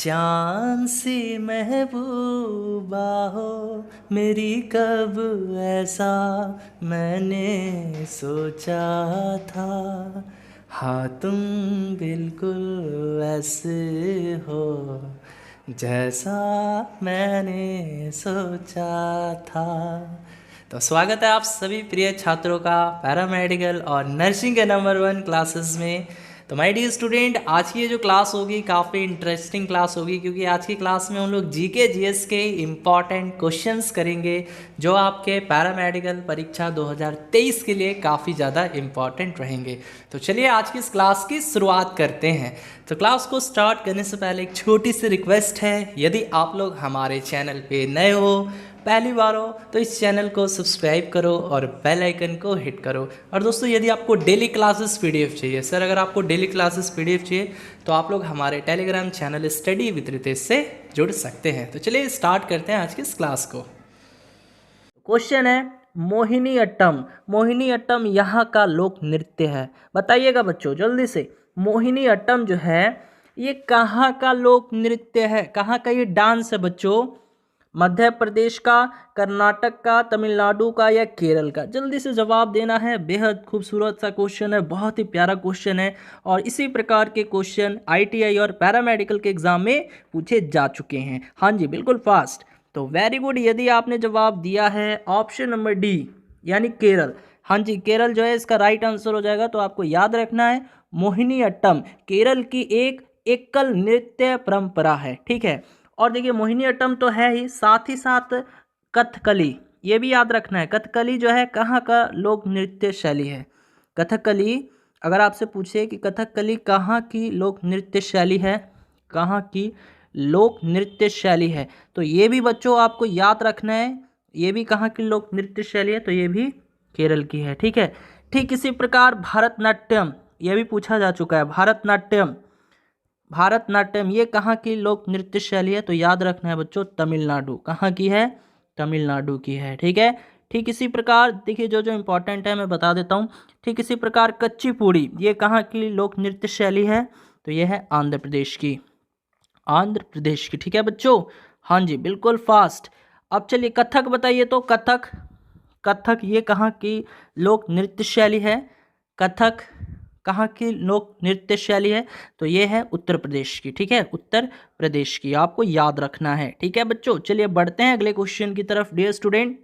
चाँद सी महबूबा हो मेरी, कब ऐसा मैंने सोचा था। हाँ तुम बिल्कुल ऐसे हो जैसा मैंने सोचा था। तो स्वागत है आप सभी प्रिय छात्रों का पैरामेडिकल और नर्सिंग के नंबर 1 क्लासेस में। तो माय डियर स्टूडेंट, आज की ये जो क्लास होगी काफ़ी इंटरेस्टिंग क्लास होगी, क्योंकि आज की क्लास में हम लोग जीके जीएस के इम्पॉर्टेंट क्वेश्चंस करेंगे जो आपके पैरामेडिकल परीक्षा 2023 के लिए काफ़ी ज़्यादा इम्पॉर्टेंट रहेंगे। तो चलिए आज की इस क्लास की शुरुआत करते हैं। तो क्लास को स्टार्ट करने से पहले एक छोटी सी रिक्वेस्ट है, यदि आप लोग हमारे चैनल पे नए हो, पहली बार हो, तो इस चैनल को सब्सक्राइब करो और बेल आइकन को हिट करो। और दोस्तों, यदि आपको डेली क्लासेस पीडीएफ चाहिए, सर अगर आपको डेली क्लासेस पीडीएफ चाहिए तो आप लोग हमारे Telegram channel study with Ritesh से जुड़ सकते हैं। तो चलिए स्टार्ट करते हैं आज की इस क्लास को। क्वेश्चन है मोहिनी अट्टम। मोहिनी अट्टम यहाँ का लोक नृत्य है। बताइएगा बच्चों जल्दी से, मोहिनी अट्टम जो है ये कहाँ का लोक नृत्य है, कहाँ का ये डांस है बच्चों? मध्य प्रदेश का, कर्नाटक का, तमिलनाडु का या केरल का? जल्दी से जवाब देना है। बेहद खूबसूरत सा क्वेश्चन है, बहुत ही प्यारा क्वेश्चन है और इसी प्रकार के क्वेश्चन आईटीआई और पैरामेडिकल के एग्जाम में पूछे जा चुके हैं। हाँ जी बिल्कुल फास्ट। तो वेरी गुड, यदि आपने जवाब दिया है ऑप्शन नंबर डी यानी केरल, हाँ जी केरल जो है इसका राइट आंसर हो जाएगा। तो आपको याद रखना है मोहिनी अट्टम केरल की एक एकल नृत्य परंपरा है, ठीक है। और देखिए मोहिनी अट्टम तो है ही, साथ ही साथ कथकली ये भी याद रखना है। कथकली जो है कहाँ का लोक नृत्य शैली है? कथकली, अगर आपसे पूछे कि कथकली कहाँ की लोक नृत्य शैली है, कहाँ की लोक नृत्य शैली है, तो ये भी बच्चों आपको याद रखना है। ये भी कहाँ की लोक नृत्य शैली है, तो ये भी केरल की है, ठीक है। ठीक इसी प्रकार भारतनाट्यम, ये भी पूछा जा चुका है। भारतनाट्यम, भारतनाट्यम ये कहाँ की लोक नृत्य शैली है? तो याद रखना है बच्चों तमिलनाडु। कहाँ की है? तमिलनाडु की है, ठीक है। ठीक इसी प्रकार देखिए जो जो इम्पोर्टेंट है मैं बता देता हूँ। ठीक इसी प्रकार कुचिपुड़ी ये कहाँ की लोक नृत्य शैली है? तो यह है आंध्र प्रदेश की, आंध्र प्रदेश की, ठीक है बच्चों। हाँ जी बिल्कुल फास्ट। अब चलिए कथक बताइए, तो कथक, कथक ये कहाँ की लोक नृत्य शैली है? कथक कहाँ की लोक नृत्य शैली है? तो ये है उत्तर प्रदेश की, ठीक है, उत्तर प्रदेश की, आपको याद रखना है, ठीक है बच्चों। चलिए बढ़ते हैं अगले क्वेश्चन की तरफ डियर स्टूडेंट।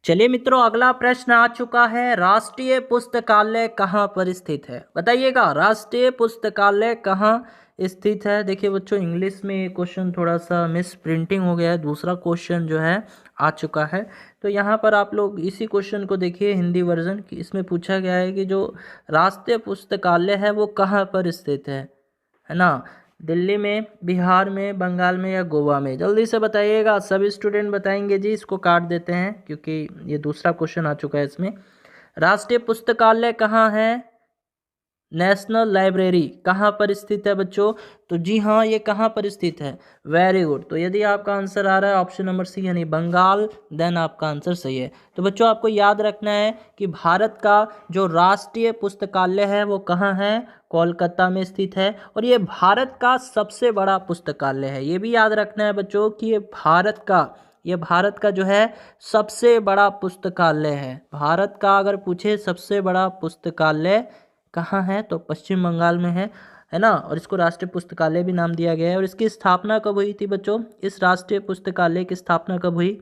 चलिए मित्रों अगला प्रश्न आ चुका है, राष्ट्रीय पुस्तकालय कहाँ पर स्थित है? बताइएगा राष्ट्रीय पुस्तकालय कहाँ स्थित है? देखिए बच्चों इंग्लिश में ये क्वेश्चन थोड़ा सा मिस प्रिंटिंग हो गया है, दूसरा क्वेश्चन जो है आ चुका है। तो यहाँ पर आप लोग इसी क्वेश्चन को देखिए हिंदी वर्जन की, इसमें पूछा गया है कि जो राष्ट्रीय पुस्तकालय है वो कहाँ पर स्थित है ना? दिल्ली में, बिहार में, बंगाल में या गोवा में? जल्दी से बताइएगा, सभी स्टूडेंट बताएंगे जी। इसको काट देते हैं क्योंकि ये दूसरा क्वेश्चन आ चुका है इसमें। राष्ट्रीय पुस्तकालय कहाँ है? नेशनल लाइब्रेरी कहाँ पर स्थित है बच्चों? तो जी हाँ ये कहाँ पर स्थित है? Very good. तो यदि आपका आंसर आ रहा है ऑप्शन नंबर सी यानी बंगाल, देन आपका आंसर सही है। तो बच्चों आपको याद रखना है कि भारत का जो राष्ट्रीय पुस्तकालय है वो कहाँ है? कोलकाता में स्थित है और ये भारत का सबसे बड़ा पुस्तकालय है। ये भी याद रखना है बच्चों कि ये भारत का जो है सबसे बड़ा पुस्तकालय है। भारत का अगर पूछे सबसे बड़ा पुस्तकालय कहाँ है तो पश्चिम बंगाल में है ना। और इसको राष्ट्रीय पुस्तकालय भी नाम दिया गया है। और इसकी स्थापना कब हुई थी बच्चों? इस राष्ट्रीय पुस्तकालय की स्थापना कब हुई?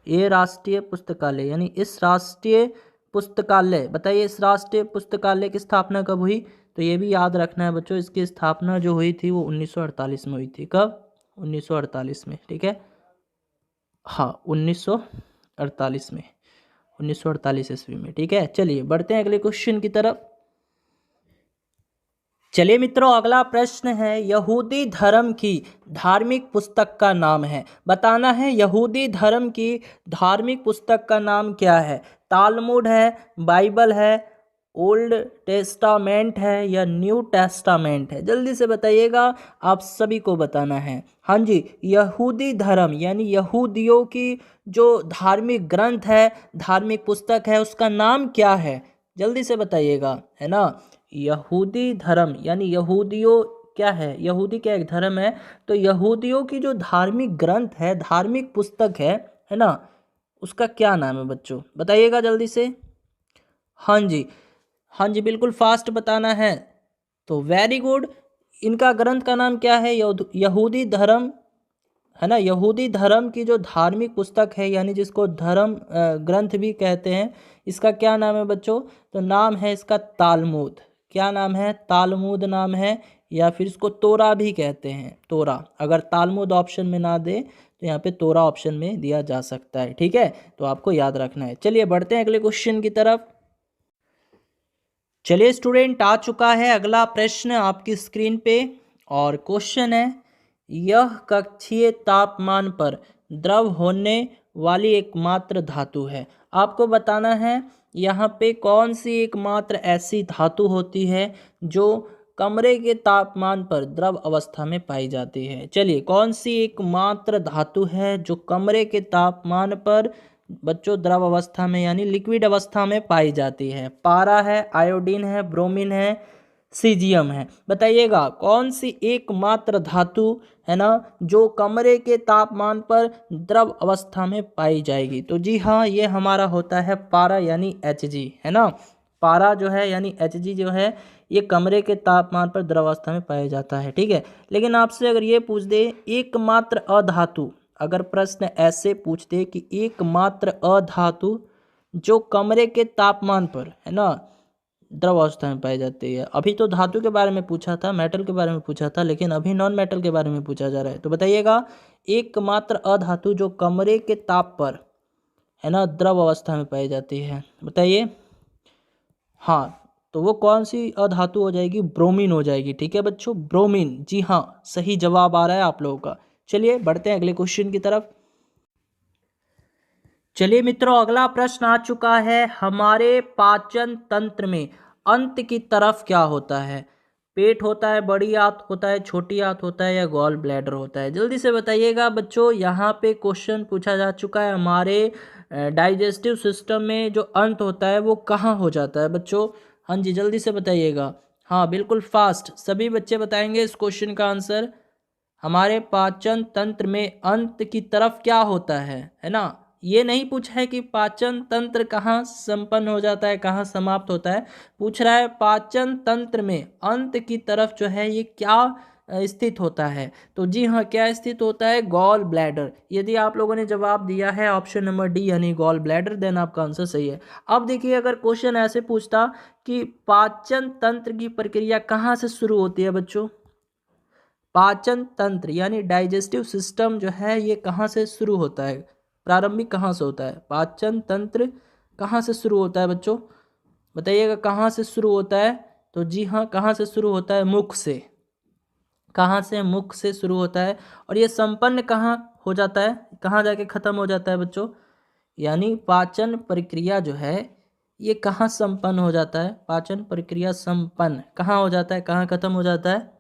ये राष्ट्रीय पुस्तकालय यानी इस राष्ट्रीय पुस्तकालय, बताइए इस राष्ट्रीय पुस्तकालय की स्थापना कब हुई? तो ये भी याद रखना है बच्चों, इसकी स्थापना जो हुई थी वो 1948 में हुई थी। कब? 1948 में, ठीक है। हाँ 1948 में, 1948 ईस्वी में, ठीक है। चलिए बढ़ते हैं अगले क्वेश्चन की तरफ। चलिए मित्रों अगला प्रश्न है, यहूदी धर्म की धार्मिक पुस्तक का नाम है। बताना है यहूदी धर्म की धार्मिक पुस्तक का नाम क्या है? तालमुड है, बाइबल है, ओल्ड टेस्टामेंट है या न्यू टेस्टामेंट है? जल्दी से बताइएगा, आप सभी को बताना है। हाँ जी यहूदी धर्म यानी यहूदियों की जो धार्मिक ग्रंथ है, धार्मिक पुस्तक है, उसका नाम क्या है? जल्दी से बताइएगा, है ना। यहूदी धर्म यानी यहूदियों क्या है, यहूदी क्या एक धर्म है, तो यहूदियों की जो धार्मिक ग्रंथ है, धार्मिक पुस्तक है ना, उसका क्या नाम है बच्चों, बताइएगा जल्दी से। हाँ जी, हाँ जी, बिल्कुल फास्ट बताना है। तो वेरी गुड, इनका ग्रंथ का नाम क्या है, यहूदी धर्म, है ना, यहूदी धर्म की जो धार्मिक पुस्तक है, यानी जिसको धर्म ग्रंथ भी कहते हैं, इसका क्या नाम है बच्चों, तो नाम है इसका तालमुद। क्या नाम है, तालमुद नाम है, या फिर इसको तोरा भी कहते हैं, तोरा। अगर तालमुद ऑप्शन में ना दे तो यहाँ पे तोरा ऑप्शन में दिया जा सकता है, ठीक है, तो आपको याद रखना है। चलिए बढ़ते हैं अगले क्वेश्चन की तरफ। चलिए स्टूडेंट, आ चुका है अगला प्रश्न आपकी स्क्रीन पे, और क्वेश्चन है, यह कक्षीय तापमान पर द्रव होने वाली एकमात्र धातु है। आपको बताना है यहाँ पे कौन सी एकमात्र ऐसी धातु होती है जो कमरे के तापमान पर द्रव अवस्था में पाई जाती है। चलिए, कौन सी एकमात्र धातु है जो कमरे के तापमान पर बच्चों द्रव अवस्था में यानी लिक्विड अवस्था में पाई जाती है। पारा है, आयोडीन है, ब्रोमीन है, सीजियम है। बताइएगा कौन सी एकमात्र धातु है ना जो कमरे के तापमान पर द्रव अवस्था में पाई जाएगी। तो जी हाँ, ये हमारा होता है पारा यानी Hg, है ना। पारा जो है यानी Hg जो है ये कमरे के तापमान पर द्रव अवस्था में पाया जाता है, ठीक है। लेकिन आपसे अगर ये पूछ दे एकमात्र अधातु, अगर प्रश्न ऐसे पूछ दे कि एकमात्र अधातु जो कमरे के तापमान पर, है ना, द्रव अवस्था में पाई जाती है। अभी तो धातु के बारे में पूछा था, मेटल के बारे में पूछा था, लेकिन अभी नॉन मेटल के बारे में पूछा जा रहा है। तो बताइएगा एकमात्र अधातु जो कमरे के ताप पर, है ना, द्रव अवस्था में पाई जाती है, बताइए। हाँ, तो वो कौन सी अधातु हो जाएगी, ब्रोमीन हो जाएगी, ठीक है बच्चों, ब्रोमीन। जी हाँ, सही जवाब आ रहा है आप लोगों का। चलिए बढ़ते हैं अगले क्वेश्चन की तरफ। चलिए मित्रों, अगला प्रश्न आ चुका है, हमारे पाचन तंत्र में अंत की तरफ क्या होता है। पेट होता है, बड़ी आंत होता है, छोटी आंत होता है, या गॉल ब्लैडर होता है। जल्दी से बताइएगा बच्चों, यहाँ पे क्वेश्चन पूछा जा चुका है, हमारे डाइजेस्टिव सिस्टम में जो अंत होता है वो कहाँ हो जाता है बच्चों। हाँ जी, जल्दी से बताइएगा। हाँ बिल्कुल फास्ट, सभी बच्चे बताएंगे इस क्वेश्चन का आंसर। हमारे पाचन तंत्र में अंत की तरफ क्या होता है ना। ये नहीं पूछा है कि पाचन तंत्र कहाँ संपन्न हो जाता है, कहाँ समाप्त होता है। पूछ रहा है पाचन तंत्र में अंत की तरफ जो है ये क्या स्थित होता है। तो जी हाँ, क्या स्थित होता है, गॉल ब्लैडर। यदि आप लोगों ने जवाब दिया है ऑप्शन नंबर डी यानी गॉल ब्लैडर, देन आपका आंसर सही है। अब देखिए, अगर क्वेश्चन ऐसे पूछता कि पाचन तंत्र की प्रक्रिया कहाँ से शुरू होती है बच्चों, पाचन तंत्र यानी डाइजेस्टिव सिस्टम जो है ये कहाँ से शुरू होता है, प्रारंभिक कहाँ से होता है, पाचन तंत्र कहाँ से शुरू होता है बच्चों, बताइएगा कहाँ से शुरू होता है। तो जी हाँ, कहाँ से शुरू होता है, मुख से। कहाँ से, मुख से शुरू होता है। और ये संपन्न कहाँ हो जाता है, कहाँ जाके खत्म हो जाता है बच्चों, यानी पाचन प्रक्रिया जो है ये कहाँ संपन्न हो जाता है, पाचन प्रक्रिया संपन्न कहाँ हो जाता है, कहाँ खत्म हो जाता है।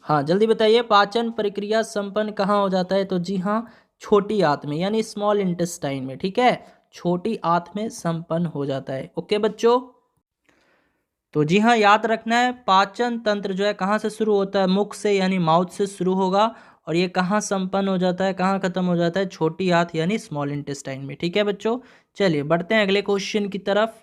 हाँ जल्दी बताइए, पाचन प्रक्रिया संपन्न कहाँ हो जाता है। तो जी हाँ, छोटी आंत में यानी स्मॉल इंटेस्टाइन में, ठीक है, छोटी आंत में संपन्न हो जाता है। ओके बच्चों, तो जी हाँ, याद रखना है पाचन तंत्र जो है कहाँ से शुरू होता है, मुख से यानी माउथ से शुरू होगा, और ये कहाँ संपन्न हो जाता है, कहाँ खत्म हो जाता है, छोटी आंत यानी स्मॉल इंटेस्टाइन में, ठीक है बच्चों। चलिए बढ़ते हैं अगले क्वेश्चन की तरफ।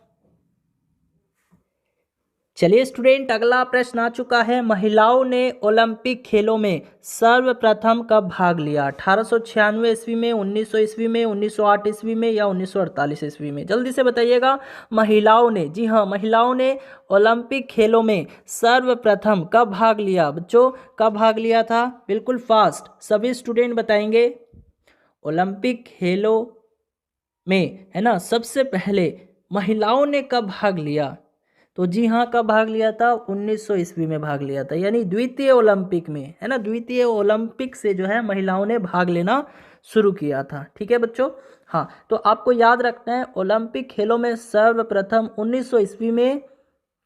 चलिए स्टूडेंट, अगला प्रश्न आ चुका है, महिलाओं ने ओलंपिक खेलों में सर्वप्रथम कब भाग लिया, 1896 ईस्वी में, 1900 ईस्वी में, 1908 ईस्वी में, या 1948 ईस्वी में। जल्दी से बताइएगा, महिलाओं ने, जी हाँ, महिलाओं ने ओलंपिक खेलों में सर्वप्रथम कब भाग लिया बच्चों, कब भाग लिया था, बिल्कुल फास्ट सभी स्टूडेंट बताएंगे। ओलंपिक खेलों में, है ना, सबसे पहले महिलाओं ने कब भाग लिया। तो जी हाँ, कब भाग लिया था, 1900 ईस्वी में भाग लिया था, यानी द्वितीय ओलंपिक में, है ना, द्वितीय ओलंपिक से जो है महिलाओं ने भाग लेना शुरू किया था, ठीक है बच्चों। हाँ, तो आपको याद रखना है ओलंपिक खेलों में सर्वप्रथम 1900 ईस्वी में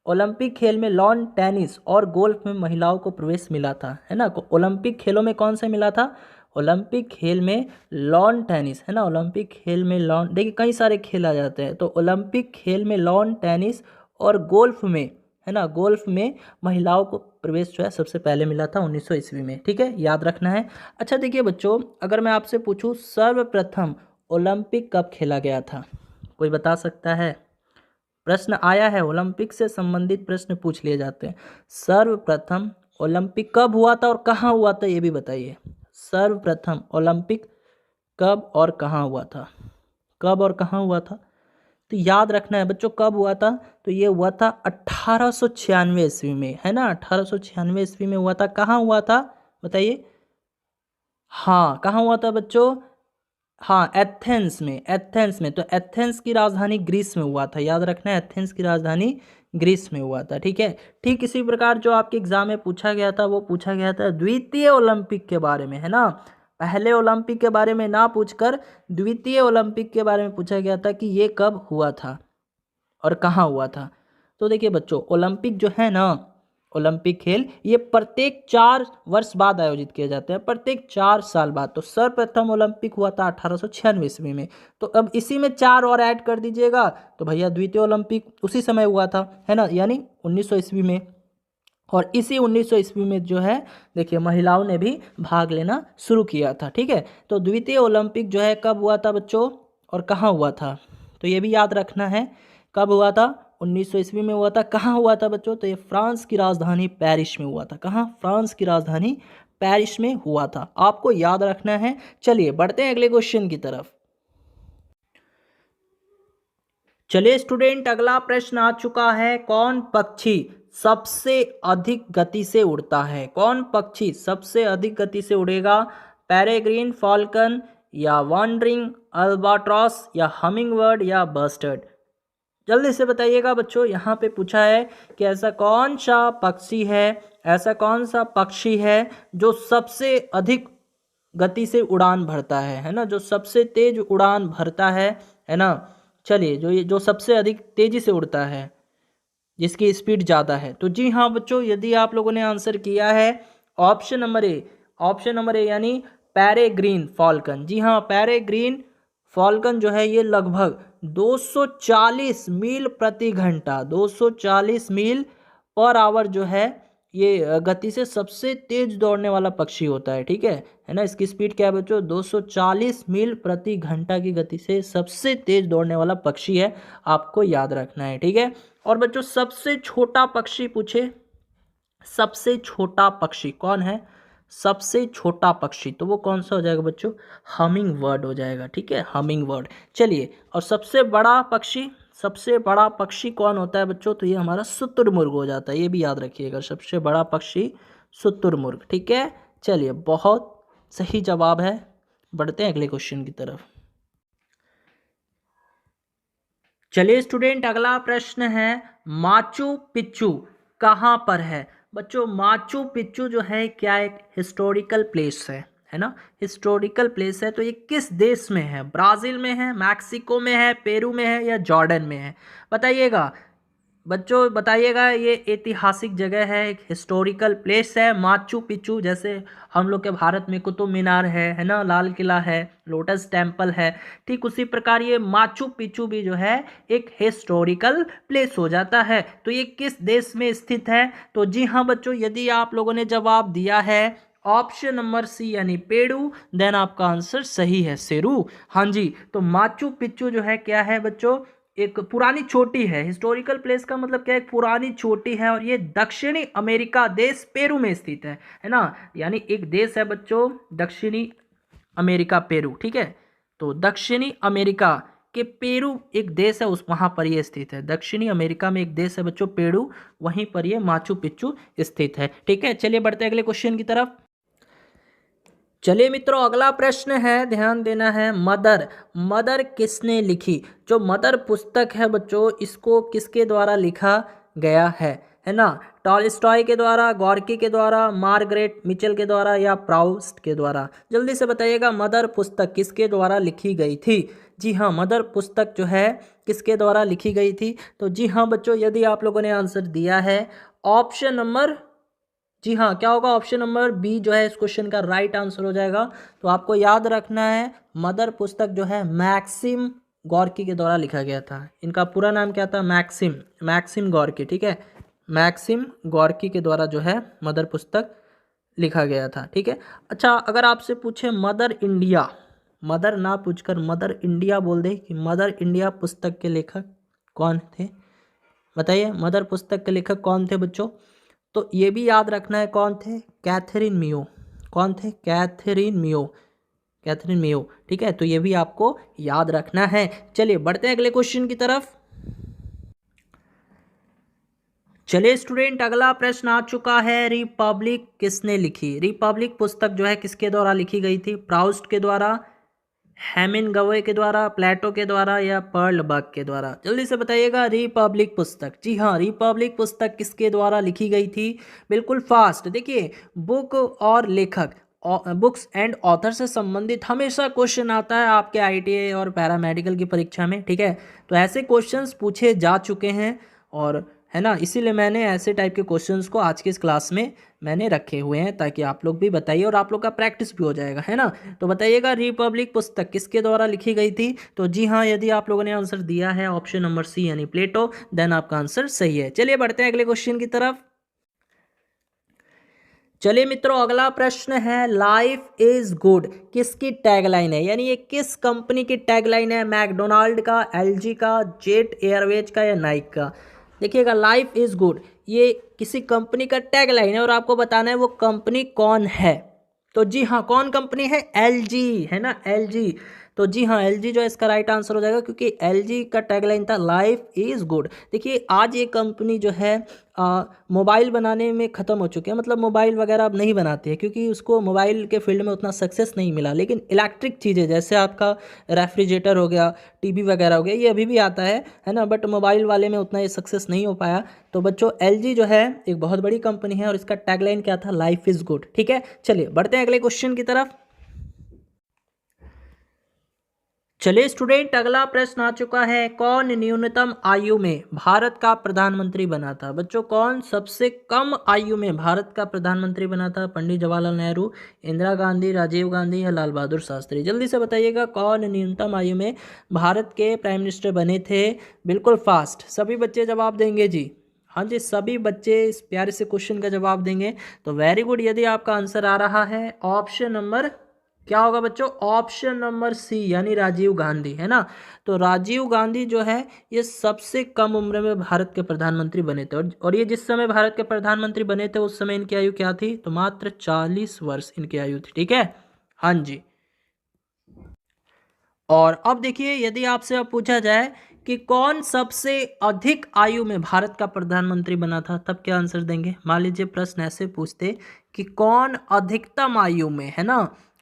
ओलंपिक खेल में लॉन टेनिस और गोल्फ में महिलाओं को प्रवेश मिला था, है ना। ओलंपिक खेलों में कौन सा मिला था, ओलंपिक खेल में लॉन टेनिस, है ना, ओलंपिक खेल में लॉन, देखिए कई सारे खेल आ जाते हैं, तो ओलंपिक खेल में लॉन टेनिस और गोल्फ में, है ना, गोल्फ में महिलाओं को प्रवेश जो है सबसे पहले मिला था 1900 ईस्वी में। ठीक है, याद रखना है। अच्छा देखिए बच्चों, अगर मैं आपसे पूछूं सर्वप्रथम ओलंपिक कब खेला गया था, कोई बता सकता है? प्रश्न आया है, ओलंपिक से संबंधित प्रश्न पूछ लिए जाते हैं। सर्वप्रथम ओलंपिक कब हुआ था और कहाँ हुआ था, ये भी बताइए। सर्वप्रथम ओलंपिक कब और कहाँ हुआ था, कब और कहाँ हुआ था? तो याद रखना है बच्चों, कब हुआ था? तो ये हुआ था 1896 ईस्वी में, है ना, 1896 ईस्वी में हुआ था। कहाँ हुआ था बताइए? हाँ, कहाँ हुआ था बच्चों? हाँ, एथेंस में, एथेंस में। तो एथेंस की राजधानी ग्रीस में हुआ था, याद रखना है, एथेंस की राजधानी ग्रीस में हुआ था। ठीक है, ठीक इसी प्रकार जो आपके एग्जाम में पूछा गया था वो पूछा गया था द्वितीय ओलंपिक के बारे में, है ना। पहले ओलंपिक के बारे में ना पूछकर द्वितीय ओलंपिक के बारे में पूछा गया था कि ये कब हुआ था और कहाँ हुआ था। तो देखिए बच्चों, ओलंपिक जो है ना, ओलंपिक खेल ये प्रत्येक 4 वर्ष बाद आयोजित किए जाते हैं, प्रत्येक 4 साल बाद। तो सर्वप्रथम ओलंपिक हुआ था 1896 ईस्वी में। तो अब इसी में 4 और ऐड कर दीजिएगा तो भैया द्वितीय ओलंपिक उसी समय हुआ था, है ना, यानी 1900 ईस्वी में। और इसी 1900 ईस्वी में जो है देखिए महिलाओं ने भी भाग लेना शुरू किया था। ठीक है, तो द्वितीय ओलंपिक जो है कब हुआ था बच्चों और कहाँ हुआ था, तो ये भी याद रखना है। कब हुआ था? 1900 ईस्वी में हुआ था। कहाँ हुआ था बच्चों? तो ये फ्रांस की राजधानी पेरिस में हुआ था। कहाँ? फ्रांस की राजधानी पेरिस में हुआ था, आपको याद रखना है। चलिए बढ़ते हैं अगले क्वेश्चन की तरफ। चलिए स्टूडेंट, अगला प्रश्न आ चुका है, कौन पक्षी सबसे अधिक गति से उड़ता है? कौन पक्षी सबसे अधिक गति से उड़ेगा? पेरेग्रीन फॉल्कन या वॉन्डरिंग अल्बाट्रॉस या हमिंगबर्ड या बस्टर्ड? जल्दी से बताइएगा बच्चों, यहाँ पे पूछा है कि ऐसा कौन सा पक्षी है, ऐसा कौन सा पक्षी है जो सबसे अधिक गति से उड़ान भरता है ना, जो सबसे तेज उड़ान भरता है ना। चलिए, जो सबसे अधिक तेजी से उड़ता है, जिसकी स्पीड ज़्यादा है। तो जी हाँ बच्चों, यदि आप लोगों ने आंसर किया है option number A, option number A यानी पेरेग्रीन फॉल्कन। जी हाँ, पेरेग्रीन फॉल्कन जो है ये लगभग 240 मील प्रति घंटा, 240 मील पर आवर जो है ये गति से सबसे तेज दौड़ने वाला पक्षी होता है। ठीक है ना। इसकी स्पीड क्या है बच्चों? 240 मील प्रति घंटा की गति से सबसे तेज दौड़ने वाला पक्षी है, आपको याद रखना है। ठीक है, और बच्चों सबसे छोटा पक्षी पूछे, सबसे छोटा पक्षी कौन है? सबसे छोटा पक्षी तो वो कौन सा हो जाएगा बच्चों? हमिंग बर्ड हो जाएगा। ठीक है, हमिंग बर्ड। चलिए, और सबसे बड़ा पक्षी, सबसे बड़ा पक्षी कौन होता है बच्चों? तो ये हमारा शुतुरमुर्ग हो जाता है, ये भी याद रखिएगा, सबसे बड़ा पक्षी शुतुरमुर्ग। ठीक है, चलिए बहुत सही जवाब है। बढ़ते हैं अगले क्वेश्चन की तरफ। चलिए स्टूडेंट, अगला प्रश्न है, माचू पिच्चू कहाँ पर है? बच्चों माचू पिच्चू जो है क्या एक हिस्टोरिकल प्लेस है ना, हिस्टोरिकल प्लेस है। तो ये किस देश में है? ब्राज़ील में है, मैक्सिको में है, पेरू में है या जॉर्डन में है? बताइएगा बच्चों, बताइएगा। ये ऐतिहासिक जगह है, एक हिस्टोरिकल प्लेस है माचू पिच्चू। जैसे हम लोग के भारत में कुतुब मीनार है ना, लाल किला है, लोटस टेम्पल है, ठीक उसी प्रकार ये माचू पिच्चू भी जो है एक हिस्टोरिकल प्लेस हो जाता है। तो ये किस देश में स्थित है? तो जी हाँ बच्चों, यदि आप लोगों ने जवाब दिया है ऑप्शन नंबर सी यानी पेरू, देन आपका आंसर सही है, सेरू। हाँ जी, तो माचू पिच्चू जो है क्या है बच्चों? एक पुरानी चोटी है। हिस्टोरिकल प्लेस का मतलब क्या है? एक पुरानी चोटी है, और ये दक्षिणी अमेरिका देश पेरू में स्थित है ना। यानी एक देश है बच्चों दक्षिणी अमेरिका, पेरू। ठीक है, तो दक्षिणी अमेरिका के पेरू एक देश है, उस वहाँ पर ये स्थित है। दक्षिणी अमेरिका में एक देश है बच्चों पेरू, वहीं पर ये माचू पिच्चू स्थित है। ठीक है, चलिए बढ़ते हैं अगले क्वेश्चन की तरफ। चलिए मित्रों, अगला प्रश्न है, ध्यान देना है। मदर, मदर किसने लिखी? जो मदर पुस्तक है बच्चों, इसको किसके द्वारा लिखा गया है ना? टॉलस्टॉय के द्वारा, गॉर्की के द्वारा, मार्गरेट मिचेल के द्वारा या प्राउस्ट के द्वारा? जल्दी से बताइएगा, मदर पुस्तक किसके द्वारा लिखी गई थी? जी हाँ, मदर पुस्तक जो है किसके द्वारा लिखी गई थी? तो जी हाँ बच्चों, यदि आप लोगों ने आंसर दिया है ऑप्शन नंबर, जी हाँ, क्या होगा? ऑप्शन नंबर बी जो है इस क्वेश्चन का राइट आंसर हो जाएगा। तो आपको याद रखना है, मदर पुस्तक जो है मैक्सिम गॉर्की के द्वारा लिखा गया था। इनका पूरा नाम क्या था? Maxim, Maxim Gorky. ठीक है, मैक्सिम गोर्की के द्वारा जो है मदर पुस्तक लिखा गया था। ठीक है। अच्छा, अगर आपसे पूछे मदर इंडिया, मदर ना पूछकर मदर इंडिया बोल दे कि मदर इंडिया पुस्तक के लेखक कौन थे, बताइए मदर पुस्तक के लेखक कौन थे बच्चों। तो ये भी याद रखना है कौन थे, कैथरीन मियो। कौन थे, कैथरीन मियो, कैथरीन मियो। ठीक है, तो ये भी आपको याद रखना है। चलिए बढ़ते हैं अगले क्वेश्चन की तरफ। चलिए स्टूडेंट, अगला प्रश्न आ चुका है, रिपब्लिक किसने लिखी। रिपब्लिक पुस्तक जो है किसके द्वारा लिखी गई थी, प्राउस्ट के द्वारा, हेमिंगवे के द्वारा, प्लेटो के द्वारा या पर्ल बर्ग के द्वारा। जल्दी से बताइएगा, रिपब्लिक पुस्तक, जी हाँ रिपब्लिक पुस्तक किसके द्वारा लिखी गई थी, बिल्कुल फास्ट। देखिए बुक और लेखक, बुक्स एंड ऑथर से संबंधित हमेशा क्वेश्चन आता है आपके आईटीआई और पैरामेडिकल की परीक्षा में। ठीक है, तो ऐसे क्वेश्चंस पूछे जा चुके हैं और है ना, इसीलिए मैंने ऐसे टाइप के क्वेश्चंस को आज की इस क्लास में मैंने रखे हुए हैं ताकि आप लोग भी बताइए और आप लोग का प्रैक्टिस भी हो जाएगा, है ना। तो बताइएगा रिपब्लिक पुस्तक किसके द्वारा लिखी गई थी। तो जी हाँ, यदि आप लोगों ने आंसर दिया है ऑप्शन नंबर सी यानी प्लेटो, देन आपका आंसर सही है। चलिए बढ़ते हैं अगले क्वेश्चन की तरफ। चलिए मित्रों, अगला प्रश्न है, लाइफ इज गुड किसकी टैगलाइन है, यानी ये किस कंपनी की टैगलाइन है, मैकडोनाल्ड का, एलजी का, जेट एयरवेज का या नाइक का। देखिएगा, लाइफ इज गुड ये किसी कंपनी का टैगलाइन है और आपको बताना है वो कंपनी कौन है। तो जी हाँ, कौन कंपनी है, एलजी, है ना, एलजी। तो जी हाँ, एलजी जो है इसका राइट आंसर हो जाएगा, क्योंकि एलजी का टैगलाइन था लाइफ इज गुड। देखिए आज ये कंपनी जो है मोबाइल बनाने में ख़त्म हो चुकी है, मतलब मोबाइल वगैरह अब नहीं बनाती है क्योंकि उसको मोबाइल के फील्ड में उतना सक्सेस नहीं मिला। लेकिन इलेक्ट्रिक चीज़ें जैसे आपका रेफ्रिजरेटर हो गया, टीवी वगैरह हो गया, ये अभी भी आता है ना, बट मोबाइल वाले में उतना ये सक्सेस नहीं हो पाया। तो बच्चों एलजी जो है एक बहुत बड़ी कंपनी है और इसका टैगलाइन क्या था, लाइफ इज़ गुड। ठीक है, चलिए बढ़ते हैं अगले क्वेश्चन की तरफ। चलिए स्टूडेंट, अगला प्रश्न आ चुका है, कौन न्यूनतम आयु में भारत का प्रधानमंत्री बना था। बच्चों कौन सबसे कम आयु में भारत का प्रधानमंत्री बना था, पंडित जवाहरलाल नेहरू, इंदिरा गांधी, राजीव गांधी या लाल बहादुर शास्त्री। जल्दी से बताइएगा कौन न्यूनतम आयु में भारत के प्राइम मिनिस्टर बने थे। बिल्कुल फास्ट सभी बच्चे जवाब देंगे जी, हाँ जी सभी बच्चे इस प्यारे से क्वेश्चन का जवाब देंगे, तो वेरी गुड। यदि आपका आंसर आ रहा है ऑप्शन नंबर क्या होगा बच्चों, ऑप्शन नंबर सी यानी राजीव गांधी, है ना। तो राजीव गांधी जो है ये सबसे कम उम्र में भारत के प्रधानमंत्री बने थे और ये जिस समय भारत के प्रधानमंत्री बने थे उस समय इनकी आयु क्या थी, तो मात्र 40 वर्ष इनकी आयु थी। ठीक है, हाँ जी। और अब देखिए, यदि आपसे अब पूछा जाए कि कौन सबसे अधिक आयु में भारत का प्रधानमंत्री बना था, तब क्या आंसर देंगे। मान लीजिए प्रश्न ऐसे पूछते कि कौन अधिकतम आयु में, है ना,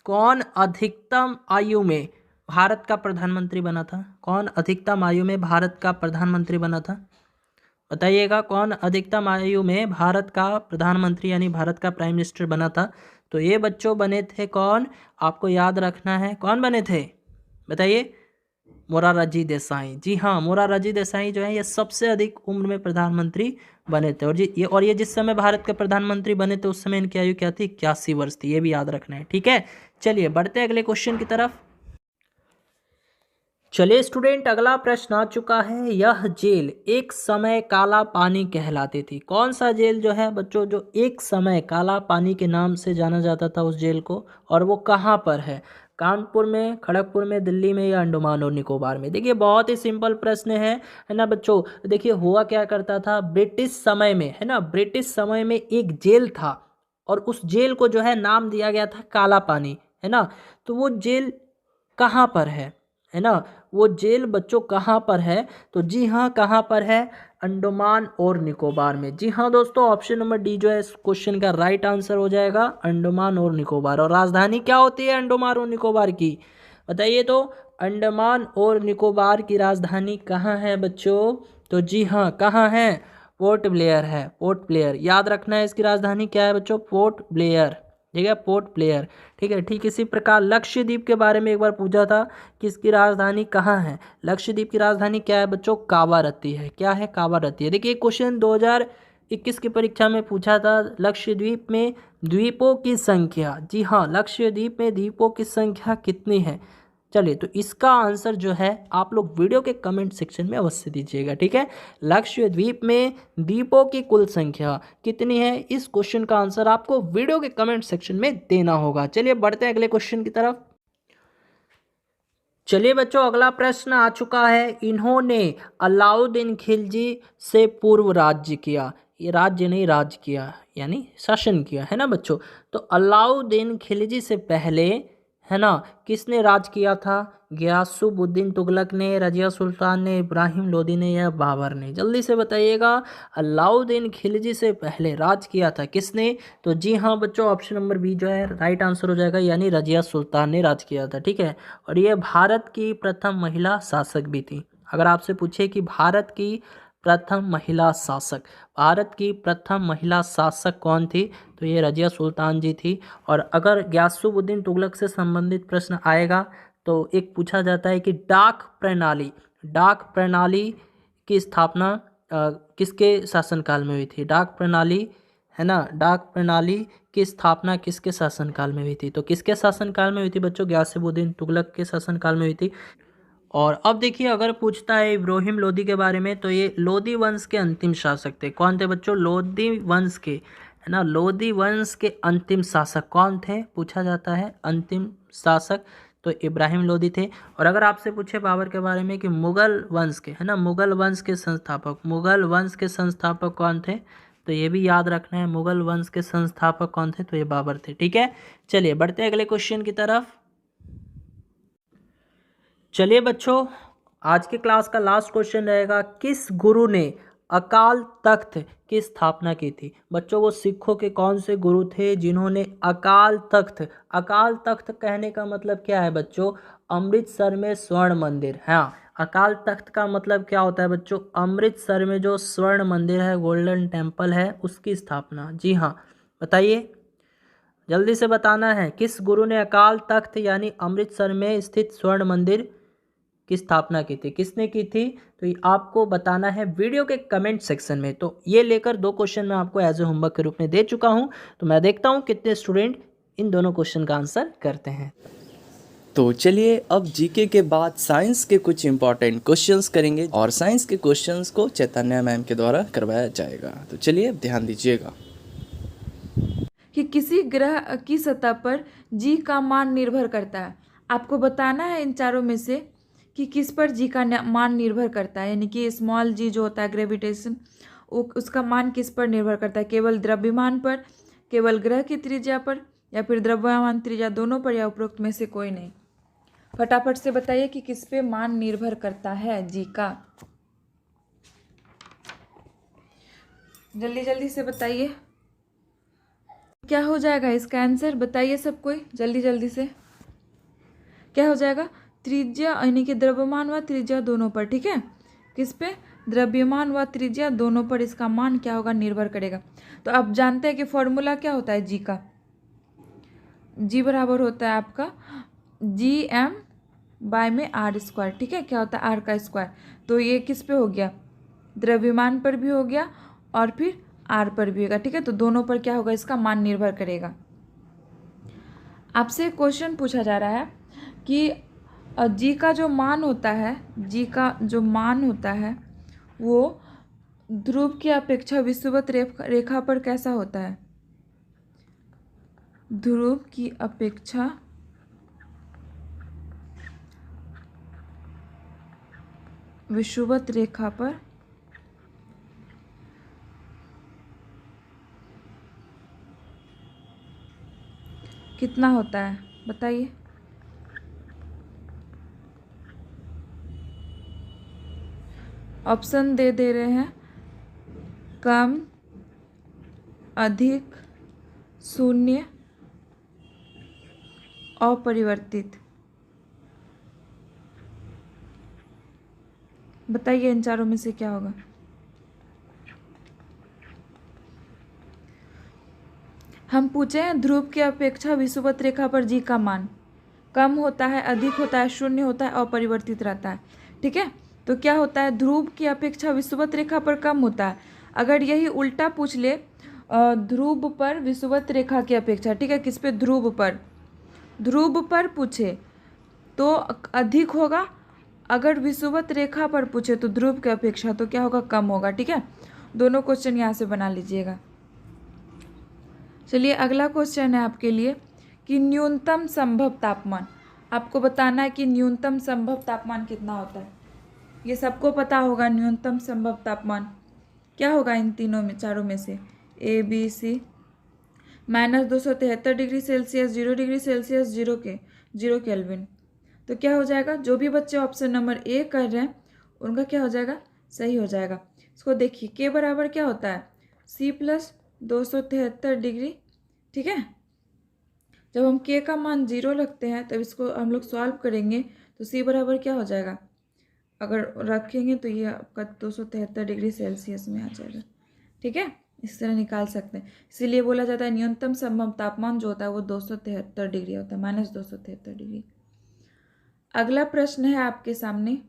कौन अधिकतम आयु में भारत का प्रधानमंत्री बना था, कौन अधिकतम आयु में भारत का प्रधानमंत्री बना था, बताइएगा कौन अधिकतम आयु में भारत का प्रधानमंत्री यानी भारत का प्राइम मिनिस्टर बना था। तो ये बच्चों बने थे कौन, आपको याद रखना है कौन बने थे, बताइए, मोरारजी देसाई। जी हाँ, मोरारजी देसाई जो है ये सबसे अधिक उम्र में प्रधानमंत्री बने थे और ये जिस समय भारत के प्रधानमंत्री बने थे उस समय इनकी आयु क्या थी, 81 वर्ष थी। ये भी याद रखना है। ठीक है, चलिए बढ़ते हैं अगले क्वेश्चन की तरफ। चलिए स्टूडेंट, अगला प्रश्न आ चुका है, यह जेल एक समय काला पानी कहलाती थी। कौन सा जेल जो है बच्चों जो एक समय काला पानी के नाम से जाना जाता था उस जेल को, और वो कहाँ पर है, कानपुर में, खड़गपुर में, दिल्ली में या अंडमान और निकोबार में। देखिए बहुत ही सिंपल प्रश्न है ना बच्चों। देखिए हुआ क्या करता था ब्रिटिश समय में, है ना, ब्रिटिश समय में एक जेल था और उस जेल को जो है नाम दिया गया था काला पानी, है ना। तो वो जेल कहाँ पर है ना, वो जेल बच्चों कहाँ पर है, तो जी हाँ कहाँ पर है, अंडमान और निकोबार में। जी हाँ दोस्तों, ऑप्शन नंबर डी जो है इस क्वेश्चन का राइट आंसर हो जाएगा, अंडमान और निकोबार। और राजधानी क्या होती है अंडमान और निकोबार की, बताइए तो, अंडमान और निकोबार की राजधानी कहाँ है बच्चों, तो जी हाँ कहाँ है, पोर्ट ब्लेयर है, पोर्ट ब्लेयर। याद रखना है इसकी राजधानी क्या है बच्चों, पोर्ट ब्लेयर। ठीक है, पोर्ट ब्लेयर। ठीक है, ठीक इसी प्रकार लक्षद्वीप के बारे में एक बार पूछा था कि इसकी राजधानी कहाँ है। लक्षद्वीप की राजधानी क्या है बच्चों, कावारत्ती है। क्या है, कावारत्ती है। देखिए क्वेश्चन 2021 की परीक्षा में पूछा था, लक्षद्वीप में द्वीपों की संख्या, जी हाँ लक्षद्वीप में द्वीपों की संख्या कितनी है। चलिए, तो इसका आंसर जो है आप लोग वीडियो के कमेंट सेक्शन में अवश्य दीजिएगा, ठीक है। लक्षद्वीप में द्वीपों की कुल संख्या कितनी है, इस क्वेश्चन का आंसर आपको वीडियो के कमेंट सेक्शन में देना होगा। चलिए बढ़ते हैं अगले क्वेश्चन की तरफ। चलिए बच्चों, अगला प्रश्न आ चुका है। इन्होंने अलाउद्दीन खिलजी से पूर्व राज्य किया, ये राज्य नहीं राज किया, यानी शासन किया, है ना बच्चों। तो अलाउद्दीन खिलजी से पहले, है ना, किसने राज किया था? गियासुद्दीन तुगलक ने, रजिया सुल्तान ने, इब्राहिम लोदी ने या बाबर ने? जल्दी से बताइएगा, अलाउद्दीन खिलजी से पहले राज किया था किसने? तो जी हाँ बच्चों, ऑप्शन नंबर बी जो है राइट आंसर हो जाएगा, यानी रजिया सुल्तान ने राज किया था, ठीक है। और ये भारत की प्रथम महिला शासक भी थी। अगर आपसे पूछे कि भारत की प्रथम महिला शासक, भारत की प्रथम महिला शासक कौन थी, तो ये रजिया सुल्तान जी थी। और अगर गियासुद्दीन तुगलक से संबंधित प्रश्न आएगा तो एक पूछा जाता है कि डाक प्रणाली की स्थापना किसके शासनकाल में हुई थी? डाक प्रणाली, है ना, डाक प्रणाली की स्थापना किसके शासनकाल में हुई थी? तो किसके शासनकाल में हुई थी बच्चों? गियासुद्दीन तुगलक के शासनकाल में हुई थी। और अब देखिए, अगर पूछता है इब्राहिम लोदी के बारे में, तो ये लोदी वंश के अंतिम शासक थे। कौन थे बच्चों? लोदी वंश के, है ना, लोदी वंश के अंतिम शासक कौन थे, पूछा जाता है। अंतिम शासक तो इब्राहिम लोदी थे। और अगर आपसे पूछे बाबर के बारे में कि मुगल वंश के, है ना, मुगल वंश के संस्थापक कौन थे, तो ये भी याद रखना है, मुगल वंश के संस्थापक कौन थे, तो ये बाबर थे, ठीक है। चलिए बढ़ते हैं अगले क्वेश्चन की तरफ। चलिए बच्चों, आज की क्लास का लास्ट क्वेश्चन रहेगा, किस गुरु ने अकाल तख्त की स्थापना की थी? बच्चों, वो सिखों के कौन से गुरु थे जिन्होंने अकाल तख्त कहने का मतलब क्या है बच्चों? अमृतसर में स्वर्ण मंदिर। हाँ, अकाल तख्त का मतलब क्या होता है बच्चों? अमृतसर में जो स्वर्ण मंदिर है, गोल्डन टेम्पल है, उसकी स्थापना। जी हाँ, बताइए, जल्दी से बताना है, किस गुरु ने अकाल तख्त यानी अमृतसर में स्थित स्वर्ण मंदिर की स्थापना की थी? किसने की थी? तो ये आपको बताना है वीडियो के कमेंट सेक्शन में। तो ये लेकर 2 क्वेश्चन मैं आपको एज ए होमवर्क के रूप में दे चुका हूँ। तो मैं देखता हूँ कितने स्टूडेंट इन दोनों क्वेश्चन का आंसर करते हैं। तो चलिए, अब जीके के बाद साइंस के कुछ इंपॉर्टेंट क्वेश्चंस करेंगे और साइंस के क्वेश्चंस को चैतन्या मैम के द्वारा करवाया जाएगा। तो चलिए अब ध्यान दीजिएगा कि किसी ग्रह की सतह पर जी का मान निर्भर करता है। आपको बताना है इन चारों में से कि किस पर जी का मान निर्भर करता है, यानी कि स्मॉल जी जो होता है ग्रेविटेशन, उसका मान किस पर निर्भर करता है? केवल द्रव्यमान पर, केवल ग्रह की त्रिज्या पर, या फिर द्रव्यमान त्रिज्या दोनों पर, या उपरोक्त में से कोई नहीं? फटाफट से बताइए कि किस पे मान निर्भर करता है जी का। जल्दी जल्दी से बताइए, क्या हो जाएगा इसका आंसर? बताइए सब कोई जल्दी जल्दी से, क्या हो जाएगा? त्रिज्या यानी कि द्रव्यमान व त्रिज्या दोनों पर, ठीक है। किस पे? द्रव्यमान व त्रिज्या दोनों पर इसका मान क्या होगा? निर्भर करेगा। तो आप जानते हैं कि फॉर्मूला क्या होता है जी का? जी बराबर होता है आपका GM/r², ठीक है। क्या होता है? आर का स्क्वायर। तो ये किस पे हो गया? द्रव्यमान पर भी हो गया और फिर आर पर भी होगा, ठीक है। तो दोनों पर क्या होगा? इसका मान निर्भर करेगा। आपसे क्वेश्चन पूछा जा रहा है कि जी का जो मान होता है, जी का जो मान होता है वो ध्रुव की अपेक्षा विषुवत रेखा पर कैसा होता है? ध्रुव की अपेक्षा विषुवत रेखा पर कितना होता है? बताइए। ऑप्शन दे रहे हैं, कम, अधिक, शून्य, अपरिवर्तित। बताइए इन चारों में से क्या होगा? हम पूछे हैं ध्रुव की अपेक्षा विषुवत रेखा पर जी का मान कम होता है, अधिक होता है, शून्य होता है, अपरिवर्तित रहता है, ठीक है। तो क्या होता है? ध्रुव की अपेक्षा विषुवत रेखा पर कम होता है। अगर यही उल्टा पूछ ले, ध्रुव पर विषुवत रेखा की अपेक्षा, ठीक है, किस पे? ध्रुव पर पूछे तो अधिक होगा, अगर विषुवत रेखा पर पूछे तो ध्रुव की अपेक्षा तो क्या होगा, कम होगा। ठीक है, दोनों क्वेश्चन यहाँ से बना लीजिएगा। चलिए अगला क्वेश्चन है आपके लिए कि न्यूनतम संभव तापमान, आपको बताना है कि न्यूनतम संभव तापमान कितना होता है। ये सबको पता होगा, न्यूनतम संभव तापमान क्या होगा इन तीनों में, चारों में से, A B C. -273 degree Celsius, 0 degree Celsius, 0 kelvin. तो क्या हो जाएगा, जो भी बच्चे ऑप्शन नंबर ए कर रहे हैं उनका क्या हो जाएगा, सही हो जाएगा। इसको देखिए, के बराबर क्या होता है, सी प्लस 273 डिग्री। ठीक है, जब हम के का मान 0 रखते हैं तब इसको हम लोग सॉल्व करेंगे तो सी बराबर क्या हो जाएगा, अगर रखेंगे तो ये आपका 273 डिग्री सेल्सियस में आ जाएगा। ठीक है, इस तरह निकाल सकते हैं। इसीलिए बोला जाता है न्यूनतम संभव तापमान जो होता है वो 273 डिग्री होता है, -273 डिग्री। अगला प्रश्न है आपके सामने,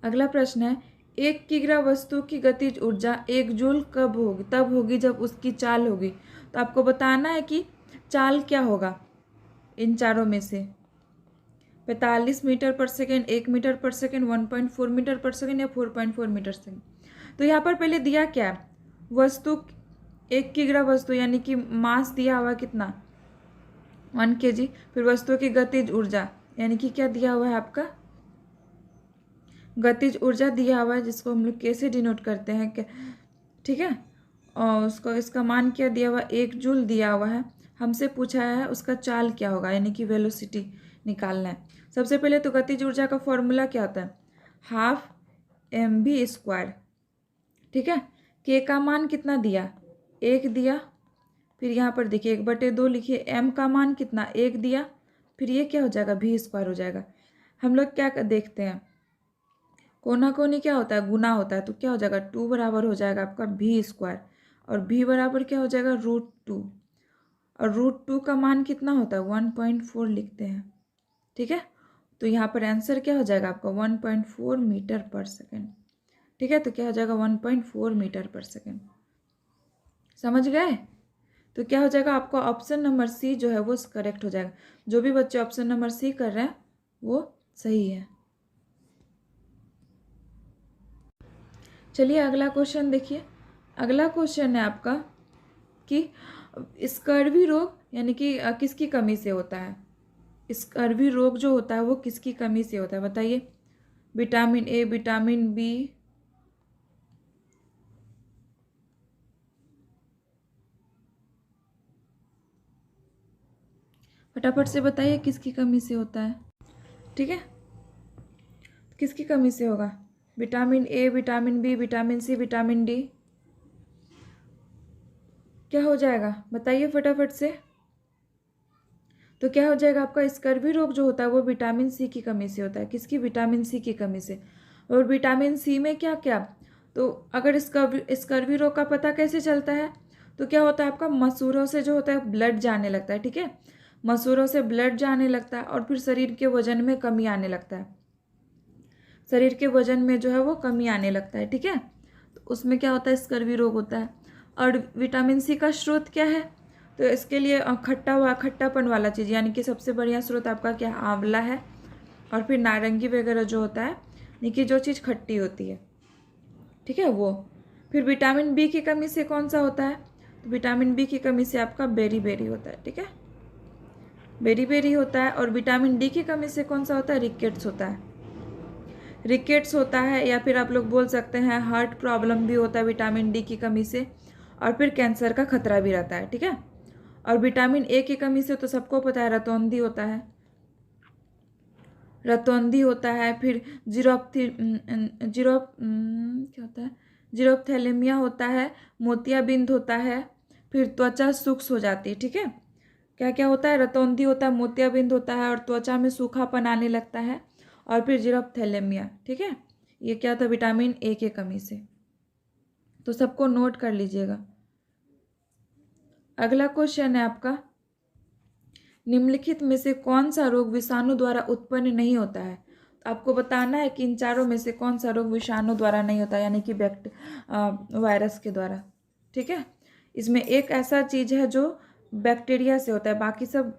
अगला प्रश्न है 1 किग्रा वस्तु की गतिज ऊर्जा 1 जूल कब होगी, तब होगी जब उसकी चाल होगी। तो आपको बताना है कि चाल क्या होगा इन चारों में से, 45 मीटर पर सेकेंड, 1 मीटर पर सेकेंड, 1.4 मीटर पर सेकेंड या 4.4 मीटर सेकेंड। तो यहाँ पर पहले दिया क्या है, वस्तु 1 किग्रा वस्तु यानी कि मास दिया हुआ कितना, 1 kg। फिर वस्तु की गतिज ऊर्जा यानी कि क्या दिया हुआ है आपका, गतिज ऊर्जा दिया हुआ है जिसको हम लोग कैसे डिनोट करते हैं। ठीक है, और उसको इसका मान क्या दिया हुआ, 1 जूल दिया हुआ है। हमसे पूछा है उसका चाल क्या होगा यानी कि वेलोसिटी निकालना है। सबसे पहले तो गतिज ऊर्जा का फॉर्मूला क्या होता है, 12 mv²। ठीक है, के का मान कितना दिया, 1 दिया। फिर यहाँ पर देखिए 1/2 लिखिए, m का मान कितना, 1 दिया। फिर ये क्या हो जाएगा, v² हो जाएगा। हम लोग क्या देखते हैं, कोना कोनी क्या होता है, गुना होता है। तो क्या हो जाएगा, 2 बराबर हो जाएगा आपका v², और v बराबर क्या हो जाएगा, √2। और √2 का मान कितना होता है, 1.4 लिखते हैं। ठीक है, तो यहाँ पर आंसर क्या हो जाएगा आपका, 1.4 मीटर पर सेकेंड। ठीक है, तो क्या हो जाएगा, 1.4 मीटर पर सेकेंड। समझ गए, तो क्या हो जाएगा आपका ऑप्शन नंबर सी जो है वो करेक्ट हो जाएगा। जो भी बच्चे ऑप्शन नंबर सी कर रहे हैं वो सही है। चलिए अगला क्वेश्चन देखिए, अगला क्वेश्चन है आपका कि स्कर्वी रोग यानी कि किसकी कमी से होता है, स्कर्वी रोग जो होता है वो किसकी कमी से होता है, बताइए। विटामिन ए, विटामिन बी, फटाफट से बताइए किसकी कमी से होता है। ठीक है, किसकी कमी से होगा, vitamin A, vitamin B, vitamin C, vitamin D, क्या हो जाएगा बताइए फटाफट से। तो क्या हो जाएगा आपका, स्कर्वी रोग जो होता है वो विटामिन सी की कमी से होता है। किसकी, विटामिन सी की कमी से। और विटामिन सी में क्या क्या, तो अगर स्कर्वी रोग का पता कैसे चलता है, तो क्या होता है आपका, मसूड़ों से जो होता है ब्लड जाने लगता है। ठीक है, मसूड़ों से ब्लड जाने लगता है और फिर शरीर के वजन में कमी आने लगता है, शरीर के वजन में जो है वो कमी आने लगता है। ठीक है, तो उसमें क्या होता है, स्कर्वी रोग होता है। और विटामिन सी का स्रोत क्या है, तो इसके लिए खट्टापन वाला चीज़, यानी कि सबसे बढ़िया स्रोत आपका क्या, आंवला है। और फिर नारंगी वगैरह जो होता है, यानी कि जो चीज़ खट्टी होती है। ठीक है, वो। फिर विटामिन बी की कमी से कौन सा होता है, तो विटामिन बी की कमी से आपका बेरी होता है। ठीक है, बेरी होता है। और विटामिन डी की कमी से कौन सा होता है, रिकेट्स होता है, रिकेट्स होता है। या फिर आप लोग बोल सकते हैं हार्ट प्रॉब्लम भी होता है विटामिन डी की कमी से। और फिर कैंसर का खतरा भी रहता है। ठीक है, और विटामिन ए की कमी से तो सबको पता है रतौंधी होता है, रतौंधी होता है। फिर क्या होता है, जीरोप्थैलेमिया होता है, मोतियाबिंद होता है। फिर त्वचा सूक्ष्म हो जाती है। ठीक है, क्या क्या होता है, रतौंधी होता है, मोतियाबिंद होता है और त्वचा में सूखापन आने लगता है। और फिर जीरोप्थैलेमिया। ठीक है, ये क्या होता है, विटामिन ए की कमी से। तो सबको नोट कर लीजिएगा। अगला क्वेश्चन है आपका, निम्नलिखित में से कौन सा रोग विषाणु द्वारा उत्पन्न नहीं होता है। तो आपको बताना है कि इन चारों में से कौन सा रोग विषाणु द्वारा नहीं होता, यानी कि वायरस के द्वारा। ठीक है, इसमें एक ऐसा चीज़ है जो बैक्टीरिया से होता है, बाकी सब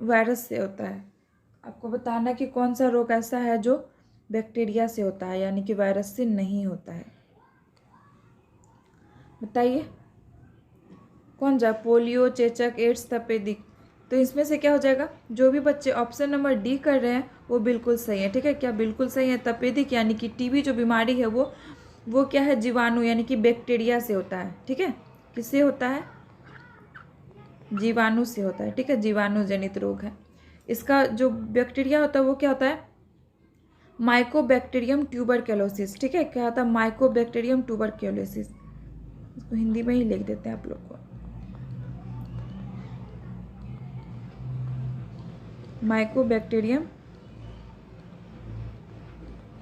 वायरस से होता है। आपको बताना कि कौन सा रोग ऐसा है जो बैक्टीरिया से होता है, यानी कि वायरस से नहीं होता है। बताइए कौन सा? पोलियो, चेचक, एड्स, तपेदिक। तो इसमें से क्या हो जाएगा? जो भी बच्चे ऑप्शन नंबर डी कर रहे हैं वो बिल्कुल सही है। ठीक है, क्या बिल्कुल सही है? तपेदिक यानी कि टीबी जो बीमारी है वो क्या है? जीवाणु यानी कि बैक्टीरिया से होता है। ठीक है, किससे होता है? जीवाणु से होता है। ठीक है, जीवाणु जनित रोग है। इसका जो बैक्टीरिया होता है वो क्या होता है? Mycobacterium tuberculosis. ठीक है, क्या होता है? Mycobacterium tuberculosis. इसको हिंदी में ही लिख देते हैं आप लोग को, माइकोबैक्टीरियम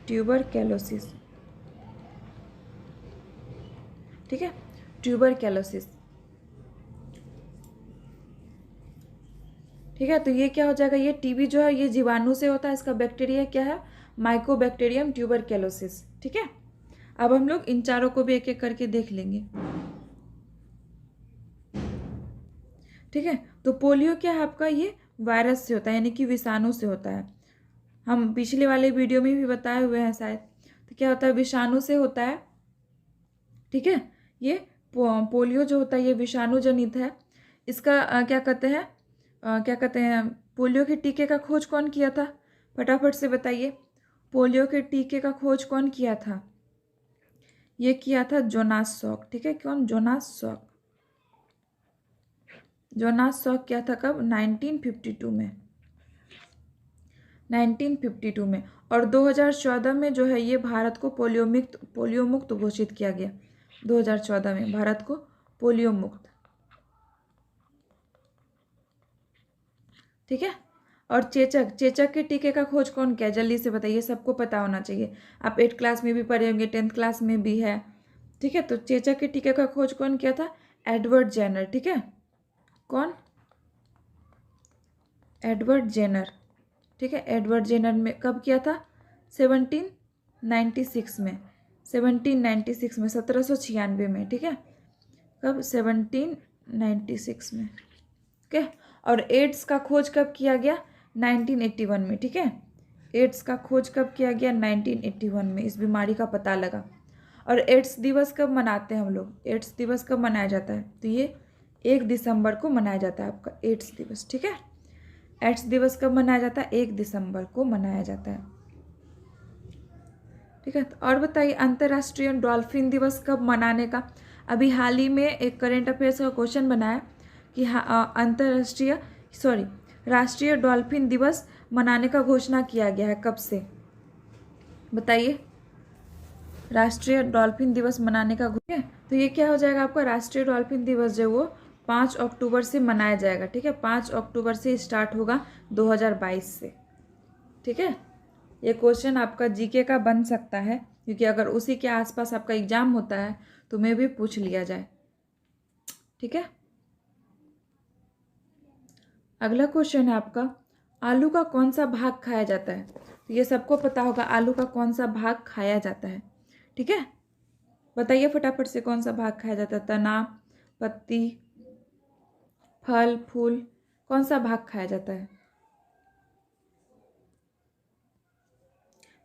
ट्यूबरक्लोसिस। ठीक है, ट्यूबरक्लोसिस। ठीक है, तो ये क्या हो जाएगा? ये टीबी जो है ये जीवाणु से होता है, इसका बैक्टीरिया क्या है? Mycobacterium tuberculosis. ठीक है, अब हम लोग इन चारों को भी एक एक करके देख लेंगे। ठीक है, तो पोलियो क्या है आपका? ये वायरस से होता है, यानी कि विषाणु से होता है। हम पिछले वाले वीडियो में भी बताए हुए हैं शायद। तो क्या होता है? विषाणु से होता है। ठीक है, ये पोलियो जो होता है ये विषाणु जनित है। इसका क्या कहते हैं? पोलियो के टीके का खोज कौन किया था? फटाफट से बताइए, पोलियो के टीके का खोज कौन किया था? ये किया था जोनास सॉक। ठीक है, कौन? Jonas sock. जोनास सॉक किया था कब? 1952 में। 1952 में। और 2014 में जो है ये भारत को पोलियो मुक्त घोषित किया गया। 2014 में भारत को पोलियो मुक्त। ठीक है, और चेचक के टीके का खोज कौन किया? जल्दी से बताइए, सबको पता होना चाहिए। आप 8th क्लास में भी पढ़े होंगे, 10th क्लास में भी है। ठीक है, तो चेचक के टीके का खोज कौन किया था? Edward Jenner. ठीक है, कौन? Edward Jenner. ठीक है, एडवर्ड जेनर में कब किया था? 1796 में। 1796 में, 1796 में। ठीक है, कब? 1796 में। ठीक है, और एड्स का खोज कब किया गया? 1981 में। ठीक है, एड्स का खोज कब किया गया? 1981 में इस बीमारी का पता लगा। और एड्स दिवस कब मनाते हैं हम लोग? एड्स दिवस कब मनाया जाता है? तो ये 1 दिसंबर को मनाया जाता है आपका एड्स दिवस। ठीक है, एड्स दिवस कब मनाया जाता है? 1 दिसंबर को मनाया जाता है। ठीक है, तो और बताइए अंतर्राष्ट्रीय डॉल्फिन दिवस कब मनाने का? अभी हाल ही में एक करंट अफेयर्स का क्वेश्चन बनाया कि राष्ट्रीय डॉल्फिन दिवस मनाने का घोषणा किया गया है, कब से? बताइए, राष्ट्रीय डॉल्फिन दिवस मनाने का तो ये क्या हो जाएगा आपका? राष्ट्रीय डॉल्फिन दिवस जो वो 5 अक्टूबर से मनाया जाएगा। ठीक है, 5 अक्टूबर से स्टार्ट होगा 2022 से। ठीक है, ये क्वेश्चन आपका जीके का बन सकता है, क्योंकि अगर उसी के आसपास आपका एग्जाम होता है तो मैं भी पूछ लिया जाए। ठीक है, अगला क्वेश्चन है आपका, आलू का कौन सा भाग खाया जाता है? तो ये सबको पता होगा, आलू का कौन सा भाग खाया जाता है। ठीक है, बताइए फटाफट से, कौन सा भाग खाया जाता है? तना, पत्ती, फल, फूल, कौन सा भाग खाया जाता है?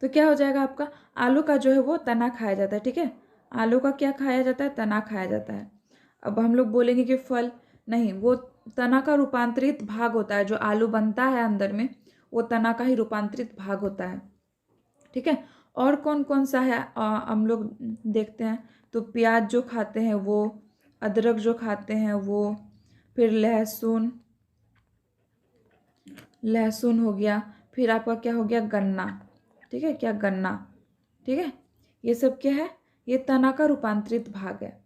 तो क्या हो जाएगा आपका? आलू का जो है वो तना खाया जाता है। ठीक है, आलू का क्या खाया जाता है? तना खाया जाता है। अब हम लोग बोलेंगे कि फल, नहीं, वो तना का रूपांतरित भाग होता है। जो आलू बनता है अंदर में वो तना का ही रूपांतरित भाग होता है। ठीक है, और कौन कौन सा है हम लोग देखते हैं। तो प्याज जो खाते हैं वो, अदरक जो खाते हैं वो, फिर लहसुन हो गया, फिर आपका क्या हो गया? गन्ना। ठीक है, क्या? गन्ना। ठीक है, ये सब क्या है? ये तना का रूपांतरित भाग है।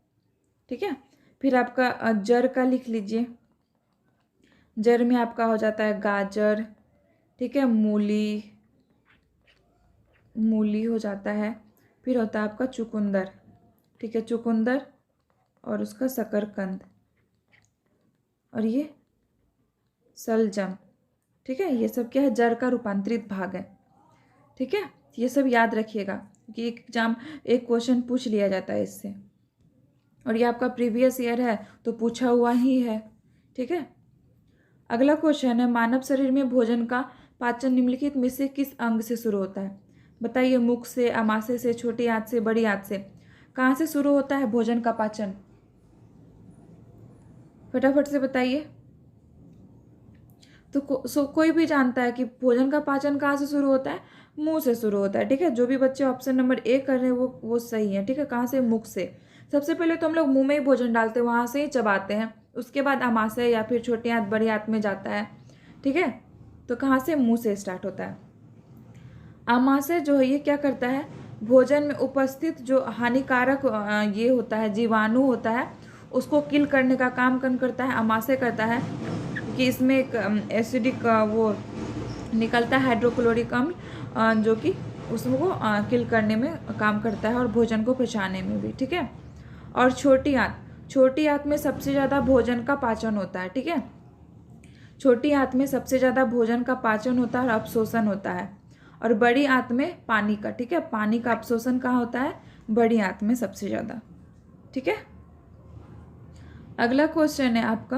ठीक है, फिर आपका जड़ का लिख लीजिए। जड़ में आपका हो जाता है गाजर। ठीक है, मूली हो जाता है। फिर होता है आपका चुकंदर। ठीक है, चुकंदर और उसका शकरकंद, और ये सलजम। ठीक है, ये सब क्या है? जड़ का रूपांतरित भाग है। ठीक है, ये सब याद रखिएगा कि एक क्वेश्चन पूछ लिया जाता है इससे, और ये आपका प्रीवियस ईयर है तो पूछा हुआ ही है। ठीक है। अगला क्वेश्चन है, मानव शरीर में भोजन का पाचन निम्नलिखित में से किस अंग से शुरू होता है? बताइए, मुख से, अमाशय से, छोटी आंत से, बड़ी आंत से? कहाँ से शुरू होता है भोजन का पाचन? फटाफट से बताइए। तो कोई भी जानता है कि भोजन का पाचन कहाँ से शुरू होता है? मुंह से शुरू होता है। ठीक है, जो भी बच्चे ऑप्शन नंबर ए कर रहे हैं वो सही है। ठीक है, कहाँ से? मुख से। सबसे पहले तो हम लोग मुंह में ही भोजन डालते हैं, वहाँ से ही चबाते हैं। उसके बाद अमाशय या फिर छोटी आंत बड़ी आंत में जाता है। ठीक है, तो कहाँ से? मुंह से स्टार्ट होता है। अमाशय जो है ये क्या करता है? भोजन में उपस्थित जो हानिकारक ये होता है, जीवाणु होता है, उसको किल करने का काम करता है, अमाशय करता है। कि इसमें एक एसिडिक वो निकलता है, हाइड्रोक्लोरिक अम्ल, जो कि उसको किल करने में काम करता है और भोजन को पचाने में भी। ठीक है, और छोटी आंत में सबसे ज़्यादा भोजन का पाचन होता है। ठीक है, छोटी आंत में सबसे ज़्यादा भोजन का पाचन होता है और अवशोषण होता है। और बड़ी आंत में पानी का। ठीक है, पानी का अवशोषण कहाँ होता है? बड़ी आंत में सबसे ज़्यादा। ठीक है, अगला क्वेश्चन है आपका,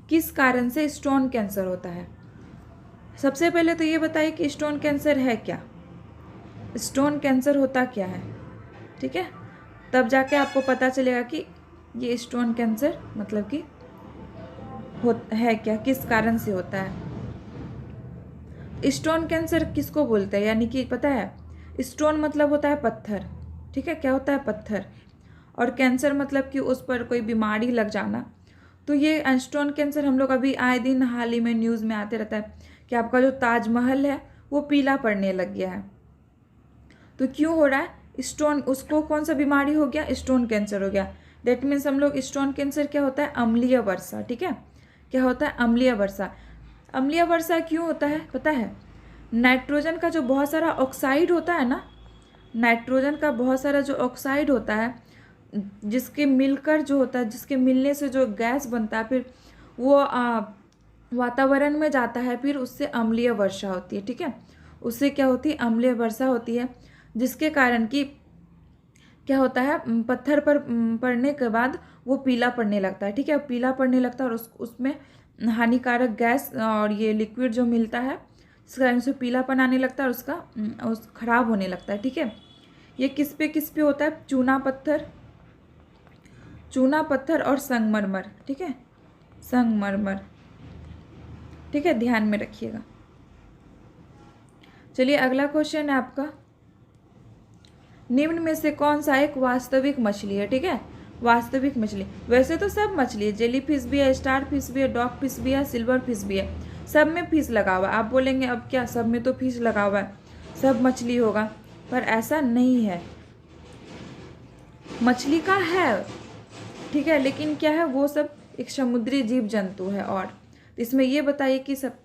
किस कारण से स्टोन कैंसर होता है? सबसे पहले तो ये बताइए कि स्टोन कैंसर है क्या? स्टोन कैंसर होता क्या है? ठीक है, तब जाके आपको पता चलेगा कि ये स्टोन कैंसर मतलब कि है क्या, किस कारण से होता है। स्टोन कैंसर किसको बोलते हैं? यानी कि पता है, स्टोन मतलब होता है पत्थर। ठीक है, क्या होता है? पत्थर। और कैंसर मतलब कि उस पर कोई बीमारी लग जाना। तो ये स्टोन कैंसर हम लोग अभी आए दिन हाल ही में न्यूज़ में आते रहता है कि आपका जो ताजमहल है वो पीला पड़ने लग गया है। तो क्यों हो रहा है? स्टोन, उसको कौन सा बीमारी हो गया? स्टोन कैंसर हो गया। दैट मीन्स हम लोग स्टोन कैंसर क्या होता है? अम्लीय वर्षा। ठीक है, क्या होता है? अम्लीय वर्षा। अम्लीय वर्षा क्यों होता है पता है? नाइट्रोजन का जो बहुत सारा ऑक्साइड होता है ना, नाइट्रोजन का बहुत सारा जो ऑक्साइड होता है, जिसके मिलकर जो होता है, जिसके मिलने से जो गैस बनता है, फिर वो वातावरण में जाता है, फिर उससे अम्लीय वर्षा होती है। ठीक है, उससे क्या होती है? अम्लीय वर्षा होती है, जिसके कारण कि क्या होता है? पत्थर पर पड़ने के बाद वो पीला पड़ने लगता है। ठीक है, पीला पड़ने लगता है और उसमें हानिकारक गैस और ये लिक्विड जो मिलता है, इस कारण से पीलापन आने लगता है और उसका खराब होने लगता है। ठीक है, ये किस पे होता है? चूना पत्थर और संगमरमर। ठीक है, संगमरमर। ठीक है, ध्यान में रखिएगा। चलिए अगला क्वेश्चन है आपका, निम्न में से कौन सा एक वास्तविक मछली है? ठीक है, वास्तविक मछली। वैसे तो सब मछली है, जेली फिश भी है, स्टार फिश भी है, डॉग फिश भी है, सिल्वर फिश भी है, सब में फिश लगा हुआ है। आप बोलेंगे अब क्या सब में तो फिश लगा हुआ है, सब मछली होगा, पर ऐसा नहीं है। मछली का है, ठीक है, लेकिन क्या है, वो सब एक समुद्री जीव जंतु है। और इसमें ये बताइए कि सब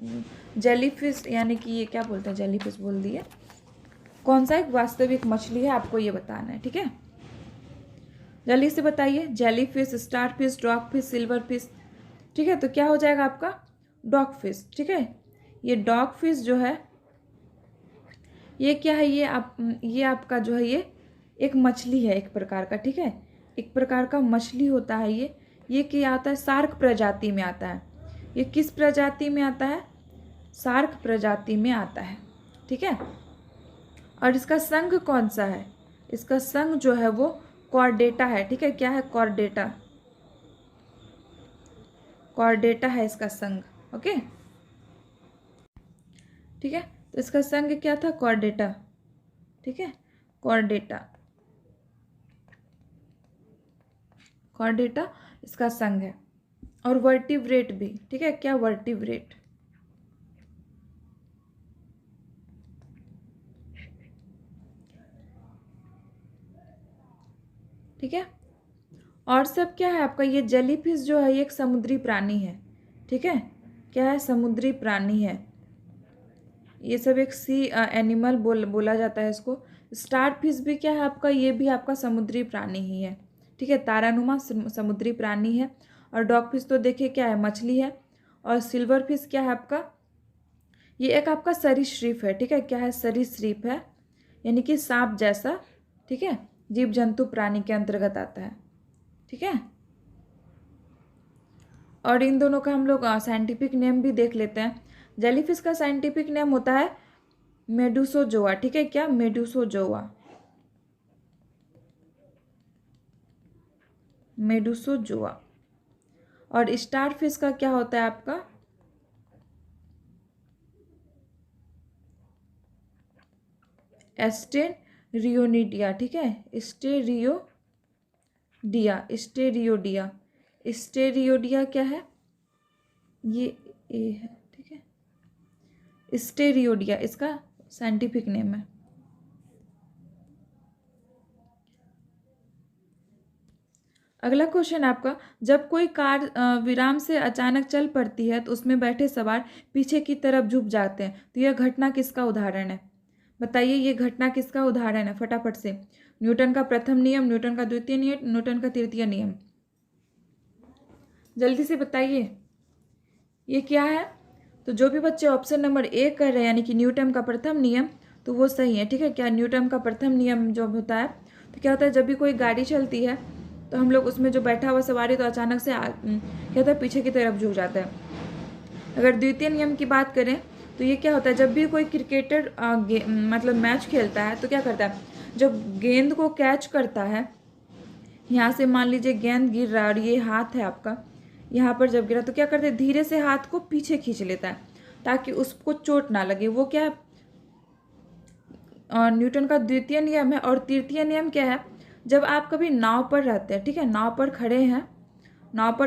जेलीफिश, यानी कि ये क्या बोलते हैं, जेलीफिश बोल दिए, कौन सा एक वास्तविक मछली है आपको ये बताना है। ठीक है, जल्दी से बताइए। Jellyfish, star fish, dog fish, silver fish. ठीक है, तो क्या हो जाएगा आपका? Dog fish. ठीक है, ये डॉग फिश जो है ये क्या है? ये आपका जो है ये एक मछली है, एक प्रकार का। ठीक है, एक प्रकार का मछली होता है ये क्या आता है? शार्क प्रजाति में आता है। ये किस प्रजाति में आता है? शार्क प्रजाति में आता है। ठीक है, और इसका संघ कौन सा है? इसका संघ जो है वो कॉर्डेटा है। ठीक है, क्या है? कॉर्डेटा। कॉर्डेटा है इसका संघ। ओके, ठीक है, तो इसका संघ क्या था? कॉर्डेटा। ठीक है, कॉर्डेटा, कॉर्डेटा इसका संघ है। और वर्टिब्रेट भी। ठीक है, क्या? वर्टिब्रेट। ठीक है, और सब क्या है आपका? ये जेलीफिश जो है ये एक समुद्री प्राणी है। ठीक है, क्या है? समुद्री प्राणी है। ये सब एक सी एनिमल बोला जाता है इसको। स्टार फिश भी क्या है आपका? ये भी आपका समुद्री प्राणी ही है। ठीक है, तारानुमा समुद्री प्राणी है। और डॉग फिश तो देखिए क्या है? मछली है। और सिल्वर फिश क्या है आपका? ये एक आपका सरीसृप है। ठीक है, क्या है? सरीसृप है, यानी कि सांप जैसा। ठीक है, जीव जंतु प्राणी के अंतर्गत आता है। ठीक है, और इन दोनों का हम लोग साइंटिफिक नेम भी देख लेते हैं। जेलीफिश का साइंटिफिक नेम होता है मेडुसोजोआ, ठीक है, क्या, मेडुसोजोआ, मेडुसोजोआ। और स्टार फिश का क्या होता है आपका, एस्टेरियोनिडिया, ठीक है, स्टेरियोडिया, स्टेरियोडिया क्या है, ये ए है, ठीक है, स्टेरियोडिया इसका साइंटिफिक नेम है। अगला क्वेश्चन आपका, जब कोई कार विराम से अचानक चल पड़ती है तो उसमें बैठे सवार पीछे की तरफ झुक जाते हैं, तो यह घटना किसका उदाहरण है? बताइए ये घटना किसका उदाहरण है, फटाफट से। न्यूटन का प्रथम नियम, न्यूटन का द्वितीय नियम, न्यूटन का तृतीय नियम, जल्दी से बताइए ये क्या है। तो जो भी बच्चे ऑप्शन नंबर ए कर रहे हैं यानी कि न्यूटन का प्रथम नियम, तो वो सही है, ठीक है। क्या न्यूटन का प्रथम नियम जो होता है, तो क्या होता है, जब भी कोई गाड़ी चलती है तो हम लोग उसमें जो बैठा हुआ सवारी तो अचानक से क्या होता है, पीछे की तरफ झुक जाता है। अगर द्वितीय नियम की बात करें तो ये क्या होता है, जब भी कोई क्रिकेटर मतलब मैच खेलता है तो क्या करता है, जब गेंद को कैच करता है, यहाँ से मान लीजिए गेंद गिर रहा है और ये हाथ है आपका, यहाँ पर जब गिरा तो क्या करते हैं, धीरे से हाथ को पीछे खींच लेता है ताकि उसको चोट ना लगे। वो क्या है, न्यूटन का द्वितीय नियम है। और तृतीय नियम क्या है, जब आप कभी नाव पर रहते हैं, ठीक है, नाव पर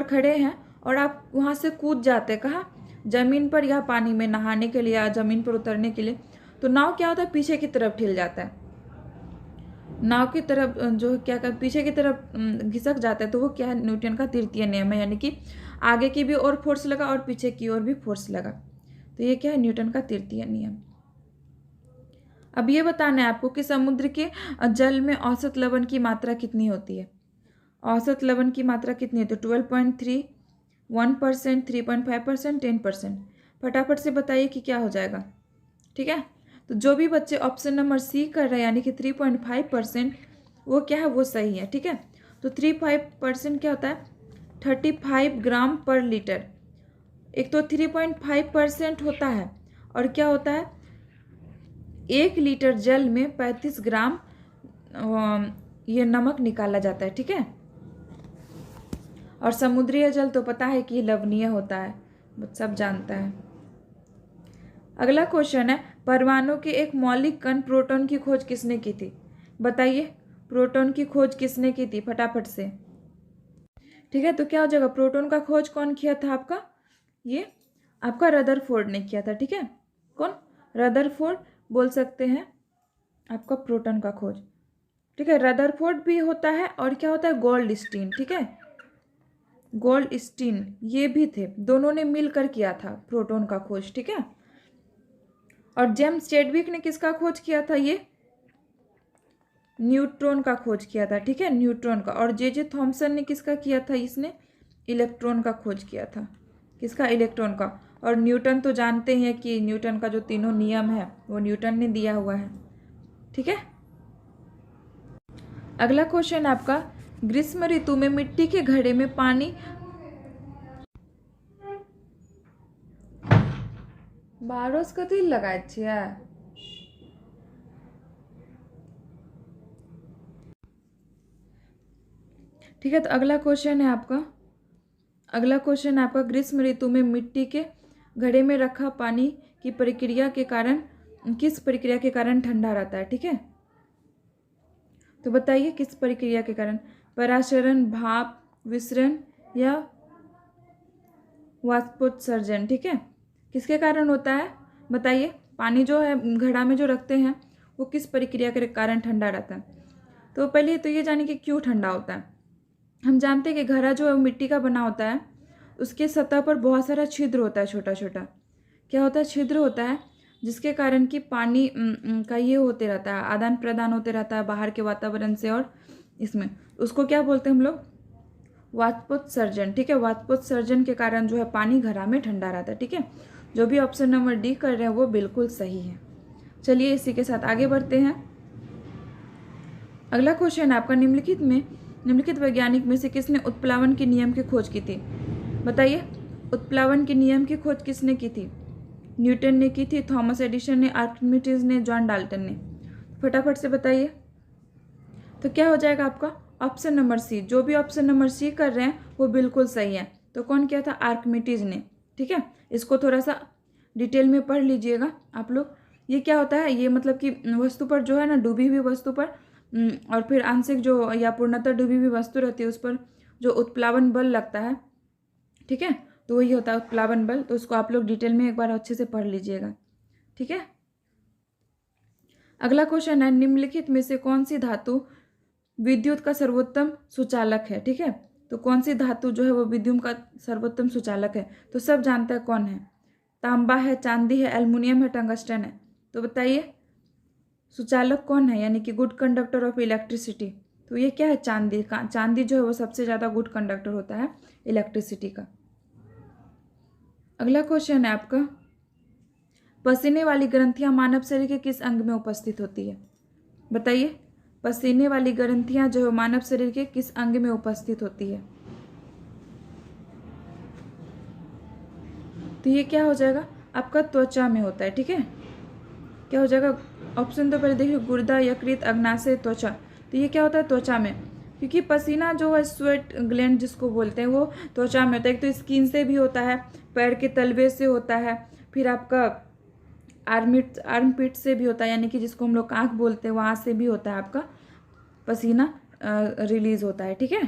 खड़े हैं और आप वहाँ से कूद जाते हैं, कहाँ, ज़मीन पर या पानी में नहाने के लिए या ज़मीन पर उतरने के लिए, तो नाव क्या होता है, पीछे की तरफ ठिल जाता है, नाव की तरफ जो क्या कर पीछे की तरफ घिसक जाता है, तो वो क्या है, न्यूटन का तृतीय नियम है, यानी कि आगे की भी और फोर्स लगा और पीछे की ओर भी फोर्स लगा, तो ये क्या है, न्यूटन का तृतीय नियम। अब ये बताना है आपको कि समुद्र के जल में औसत लवण की मात्रा कितनी होती है। औसत लवण की मात्रा कितनी है, तो 12.3, 1%, 3.5%, 10%। फटाफट से बताइए कि क्या हो जाएगा, ठीक है। तो जो भी बच्चे ऑप्शन नंबर सी कर रहे हैं यानी कि 3.5%, वो क्या है, वो सही है, ठीक है। तो 3.5% क्या होता है, 35 ग्राम पर लीटर। एक तो 3.5% होता है और क्या होता है, 1 लीटर जल में 35 ग्राम ये नमक निकाला जाता है, ठीक है। और समुद्री जल तो पता है कि लवणीय होता है, सब जानता है। अगला क्वेश्चन है, परमाणु के एक मौलिक कण प्रोटॉन की खोज किसने की थी? बताइए प्रोटॉन की खोज किसने की थी, फटाफट से, ठीक है। तो क्या हो जाएगा, प्रोटॉन का खोज कौन किया था आपका, ये आपका रदरफोर्ड ने किया था, ठीक है। कौन, रदरफोर्ड बोल सकते हैं आपका प्रोटॉन का खोज, ठीक है। रदरफोर्ड भी होता है और क्या होता है, गोल्डस्टीन, ठीक है, गोल्डस्टीन ये भी थे, दोनों ने मिलकर किया था प्रोटॉन का खोज, ठीक है। और जेम्स चैडविक ने किसका खोज किया था, ये न्यूट्रॉन का खोज किया था, ठीक है, न्यूट्रॉन का। और जे थॉमसन ने किसका किया था, इसने इलेक्ट्रॉन का खोज किया था, किसका, इलेक्ट्रॉन का। और न्यूटन तो जानते हैं कि न्यूटन का जो तीनों नियम है वो न्यूटन ने दिया हुआ है, ठीक है। अगला क्वेश्चन आपका, ग्रीष्म ऋतु में मिट्टी के घड़े में पानी 12 कथी लगाए छियै, ठीक है। तो अगला क्वेश्चन है आपका ग्रीष्म ऋतु में मिट्टी के घड़े में रखा पानी की प्रक्रिया के कारण, किस प्रक्रिया के कारण ठंडा रहता है, ठीक है। तो बताइए किस प्रक्रिया के कारण, परासरण, भाप विसरण या वाष्पोत्सर्जन, ठीक है, किसके कारण होता है बताइए। पानी जो है घड़ा में जो रखते हैं वो किस प्रक्रिया के कारण ठंडा रहता है। तो पहले तो ये जाने कि क्यों ठंडा होता है। हम जानते हैं कि घड़ा जो है मिट्टी का बना होता है, उसके सतह पर बहुत सारा छिद्र होता है, छोटा छोटा क्या होता है, छिद्र होता है, जिसके कारण कि पानी का ये होते रहता है, आदान प्रदान होते रहता है बाहर के वातावरण से और इसमें, उसको क्या बोलते हैं हम लोग, वाष्पोत्सर्जन, ठीक है। वाष्पोत्सर्जन के कारण जो है पानी घड़ा में ठंडा रहता है, ठीक है। जो भी ऑप्शन नंबर डी कर रहे हैं वो बिल्कुल सही है। चलिए इसी के साथ आगे बढ़ते हैं। अगला क्वेश्चन आपका, निम्नलिखित वैज्ञानिक में से किसने उत्प्लावन के नियम की खोज की थी। बताइए, उत्प्लावन के नियम की खोज किसने की थी? न्यूटन ने की थी, थॉमस एडिसन ने, आर्किमिडीज ने, जॉन डाल्टन ने। फटाफट से बताइए। तो क्या हो जाएगा आपका ऑप्शन नंबर सी। जो भी ऑप्शन नंबर सी कर रहे हैं वो बिल्कुल सही है। तो कौन किया था? आर्किमिडीज ने। ठीक है, इसको थोड़ा सा डिटेल में पढ़ लीजिएगा आप लोग। ये क्या होता है? ये मतलब कि वस्तु पर जो है ना, डूबी हुई वस्तु पर और फिर आंशिक जो या पूर्णतः डूबी हुई वस्तु रहती है उस पर जो उत्प्लावन बल लगता है, ठीक है, तो वही होता है उत्प्लावन बल। तो उसको आप लोग डिटेल में एक बार अच्छे से पढ़ लीजिएगा। ठीक है, अगला क्वेश्चन है, निम्नलिखित में से कौन सी धातु विद्युत का सर्वोत्तम सुचालक है? ठीक है, तो कौन सी धातु जो है वो विद्युत का सर्वोत्तम सुचालक है? तो सब जानते हैं कौन है। तांबा है, चांदी है, एल्युमिनियम है, टंगस्टन है। तो बताइए सुचालक कौन है, यानी कि गुड कंडक्टर ऑफ इलेक्ट्रिसिटी? तो ये क्या है? चांदी। चांदी जो है वो सबसे ज़्यादा गुड कंडक्टर होता है इलेक्ट्रिसिटी का। अगला क्वेश्चन है आपका, पसीने वाली ग्रंथियां मानव शरीर के किस अंग में उपस्थित होती है? बताइए, पसीने वाली ग्रंथियां जो है मानव शरीर के किस अंग में उपस्थित होती है? तो ये क्या हो जाएगा आपका? त्वचा में होता है। ठीक है, क्या हो जाएगा? ऑप्शन तो पहले देखिए, गुर्दा, यकृत, अग्नाशय, त्वचा। तो ये क्या होता है? त्वचा में, क्योंकि पसीना जो है स्वेट ग्लैंड जिसको बोलते हैं वो त्वचा में होता है। एक तो स्किन से भी होता है, पैर के तलवे से होता है, फिर आपका आर्मपिट से भी होता है, यानी कि जिसको हम लोग आँख बोलते हैं वहाँ से भी होता है आपका पसीना रिलीज होता है। ठीक है,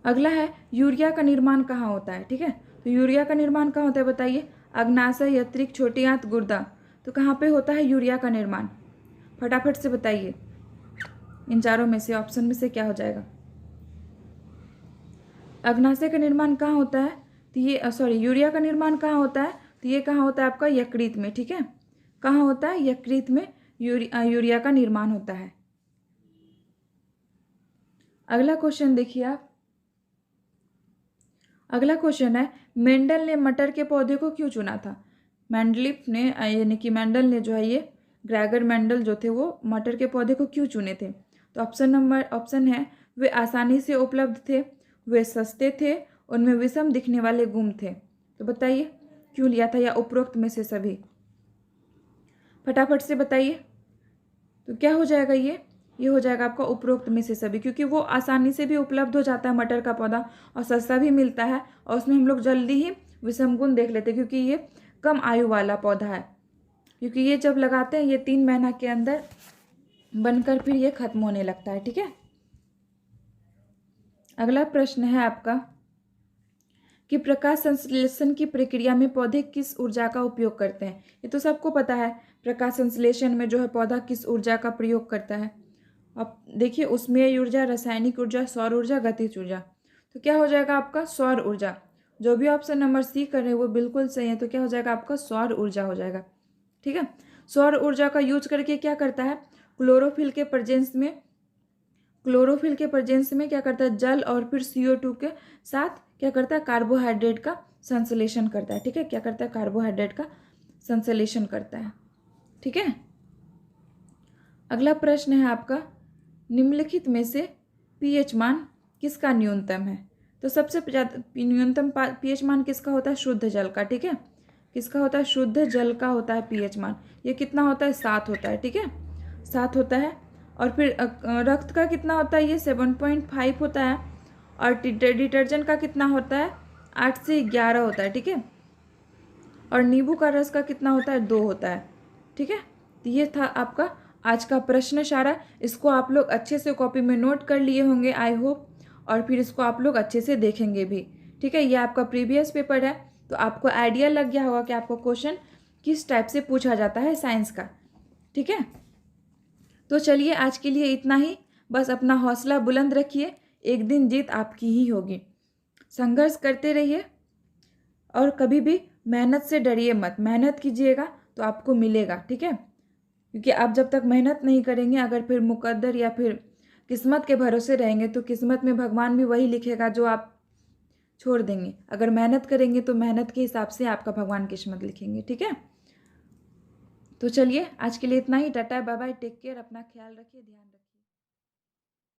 अगला है, यूरिया का निर्माण कहाँ होता है? ठीक है, तो यूरिया का निर्माण कहाँ होता है? बताइए, अग्नाशय, यकृत, छोटी आंत, गुर्दा। तो कहाँ पे होता है यूरिया का निर्माण? फटाफट से बताइए, इन चारों में से ऑप्शन में से क्या हो जाएगा? अग्नाशय का निर्माण कहाँ होता है? तो ये यूरिया का निर्माण कहाँ होता है? तो ये कहाँ होता है आपका? यकृत में। ठीक है, कहाँ होता है? यकृत में यूरिया का निर्माण होता है। अगला क्वेश्चन देखिए आप। अगला क्वेश्चन है, मेंडल ने मटर के पौधे को क्यों चुना था? मेंडलिफ ने, यानी कि मेंडल ने जो है, ये ग्रेगर मेंडल जो थे वो मटर के पौधे को क्यों चुने थे? तो ऑप्शन है, वे आसानी से उपलब्ध थे, वे सस्ते थे, उनमें विषम दिखने वाले गुण थे। तो बताइए क्यों लिया था, या उपरोक्त में से सभी? फटाफट से बताइए। तो क्या हो जाएगा? ये हो जाएगा आपका उपरोक्त में से सभी, क्योंकि वो आसानी से भी उपलब्ध हो जाता है मटर का पौधा और सस्ता भी मिलता है, और उसमें हम लोग जल्दी ही विषम गुण देख लेते हैं, क्योंकि ये कम आयु वाला पौधा है। क्योंकि ये जब लगाते हैं ये 3 महीना के अंदर बनकर फिर ये खत्म होने लगता है। ठीक है, अगला प्रश्न है आपका कि प्रकाश संश्लेषण की प्रक्रिया में पौधे किस ऊर्जा का उपयोग करते हैं? ये तो सबको पता है, प्रकाश संश्लेषण में जो है पौधा किस ऊर्जा का प्रयोग करता है। अब देखिए, उसमें ऊर्जा, रासायनिक ऊर्जा, सौर ऊर्जा, गतिज ऊर्जा। तो क्या हो जाएगा आपका? सौर ऊर्जा। जो भी ऑप्शन नंबर सी कर रहे हैं वो बिल्कुल सही है। तो क्या हो जाएगा आपका? सौर ऊर्जा हो जाएगा। ठीक है, सौर ऊर्जा का यूज करके क्या करता है? क्लोरोफिल के प्रेजेंस में क्या करता है? जल और फिर CO2 के साथ क्या करता है? कार्बोहाइड्रेट का संश्लेषण करता है। ठीक है, क्या करता है? कार्बोहाइड्रेट का संश्लेषण करता है। ठीक है, अगला प्रश्न है आपका, निम्नलिखित में से pH मान किसका न्यूनतम है? तो सबसे ज़्यादा न्यूनतम pH मान किसका होता है? शुद्ध जल का। ठीक है, किसका होता है? शुद्ध जल का होता है pH मान। ये कितना होता है? 7 होता है। ठीक है, 7 होता है। और फिर रक्त का कितना होता है? ये 7.5 होता है। और डिटर्जेंट का कितना होता है? 8 से 11 होता है। ठीक है, और नींबू का रस का कितना होता है? 2 होता है। ठीक है, तो ये था आपका आज का प्रश्न सारा। इसको आप लोग अच्छे से कॉपी में नोट कर लिए होंगे आई होप, और फिर इसको आप लोग अच्छे से देखेंगे भी। ठीक है, ये आपका प्रीवियस पेपर है, तो आपको आइडिया लग गया होगा कि आपको क्वेश्चन किस टाइप से पूछा जाता है साइंस का। ठीक है, तो चलिए आज के लिए इतना ही। बस अपना हौसला बुलंद रखिए, एक दिन जीत आपकी ही होगी। संघर्ष करते रहिए और कभी भी मेहनत से डरिए मत। मेहनत कीजिएगा तो आपको मिलेगा। ठीक है, क्योंकि आप जब तक मेहनत नहीं करेंगे, अगर फिर मुकद्दर या फिर किस्मत के भरोसे रहेंगे, तो किस्मत में भगवान भी वही लिखेगा जो आप छोड़ देंगे। अगर मेहनत करेंगे तो मेहनत के हिसाब से आपका भगवान किस्मत लिखेंगे। ठीक है, तो चलिए आज के लिए इतना ही। Tata, bye bye, take care, अपना ख्याल रखिए, ध्यान रखिए।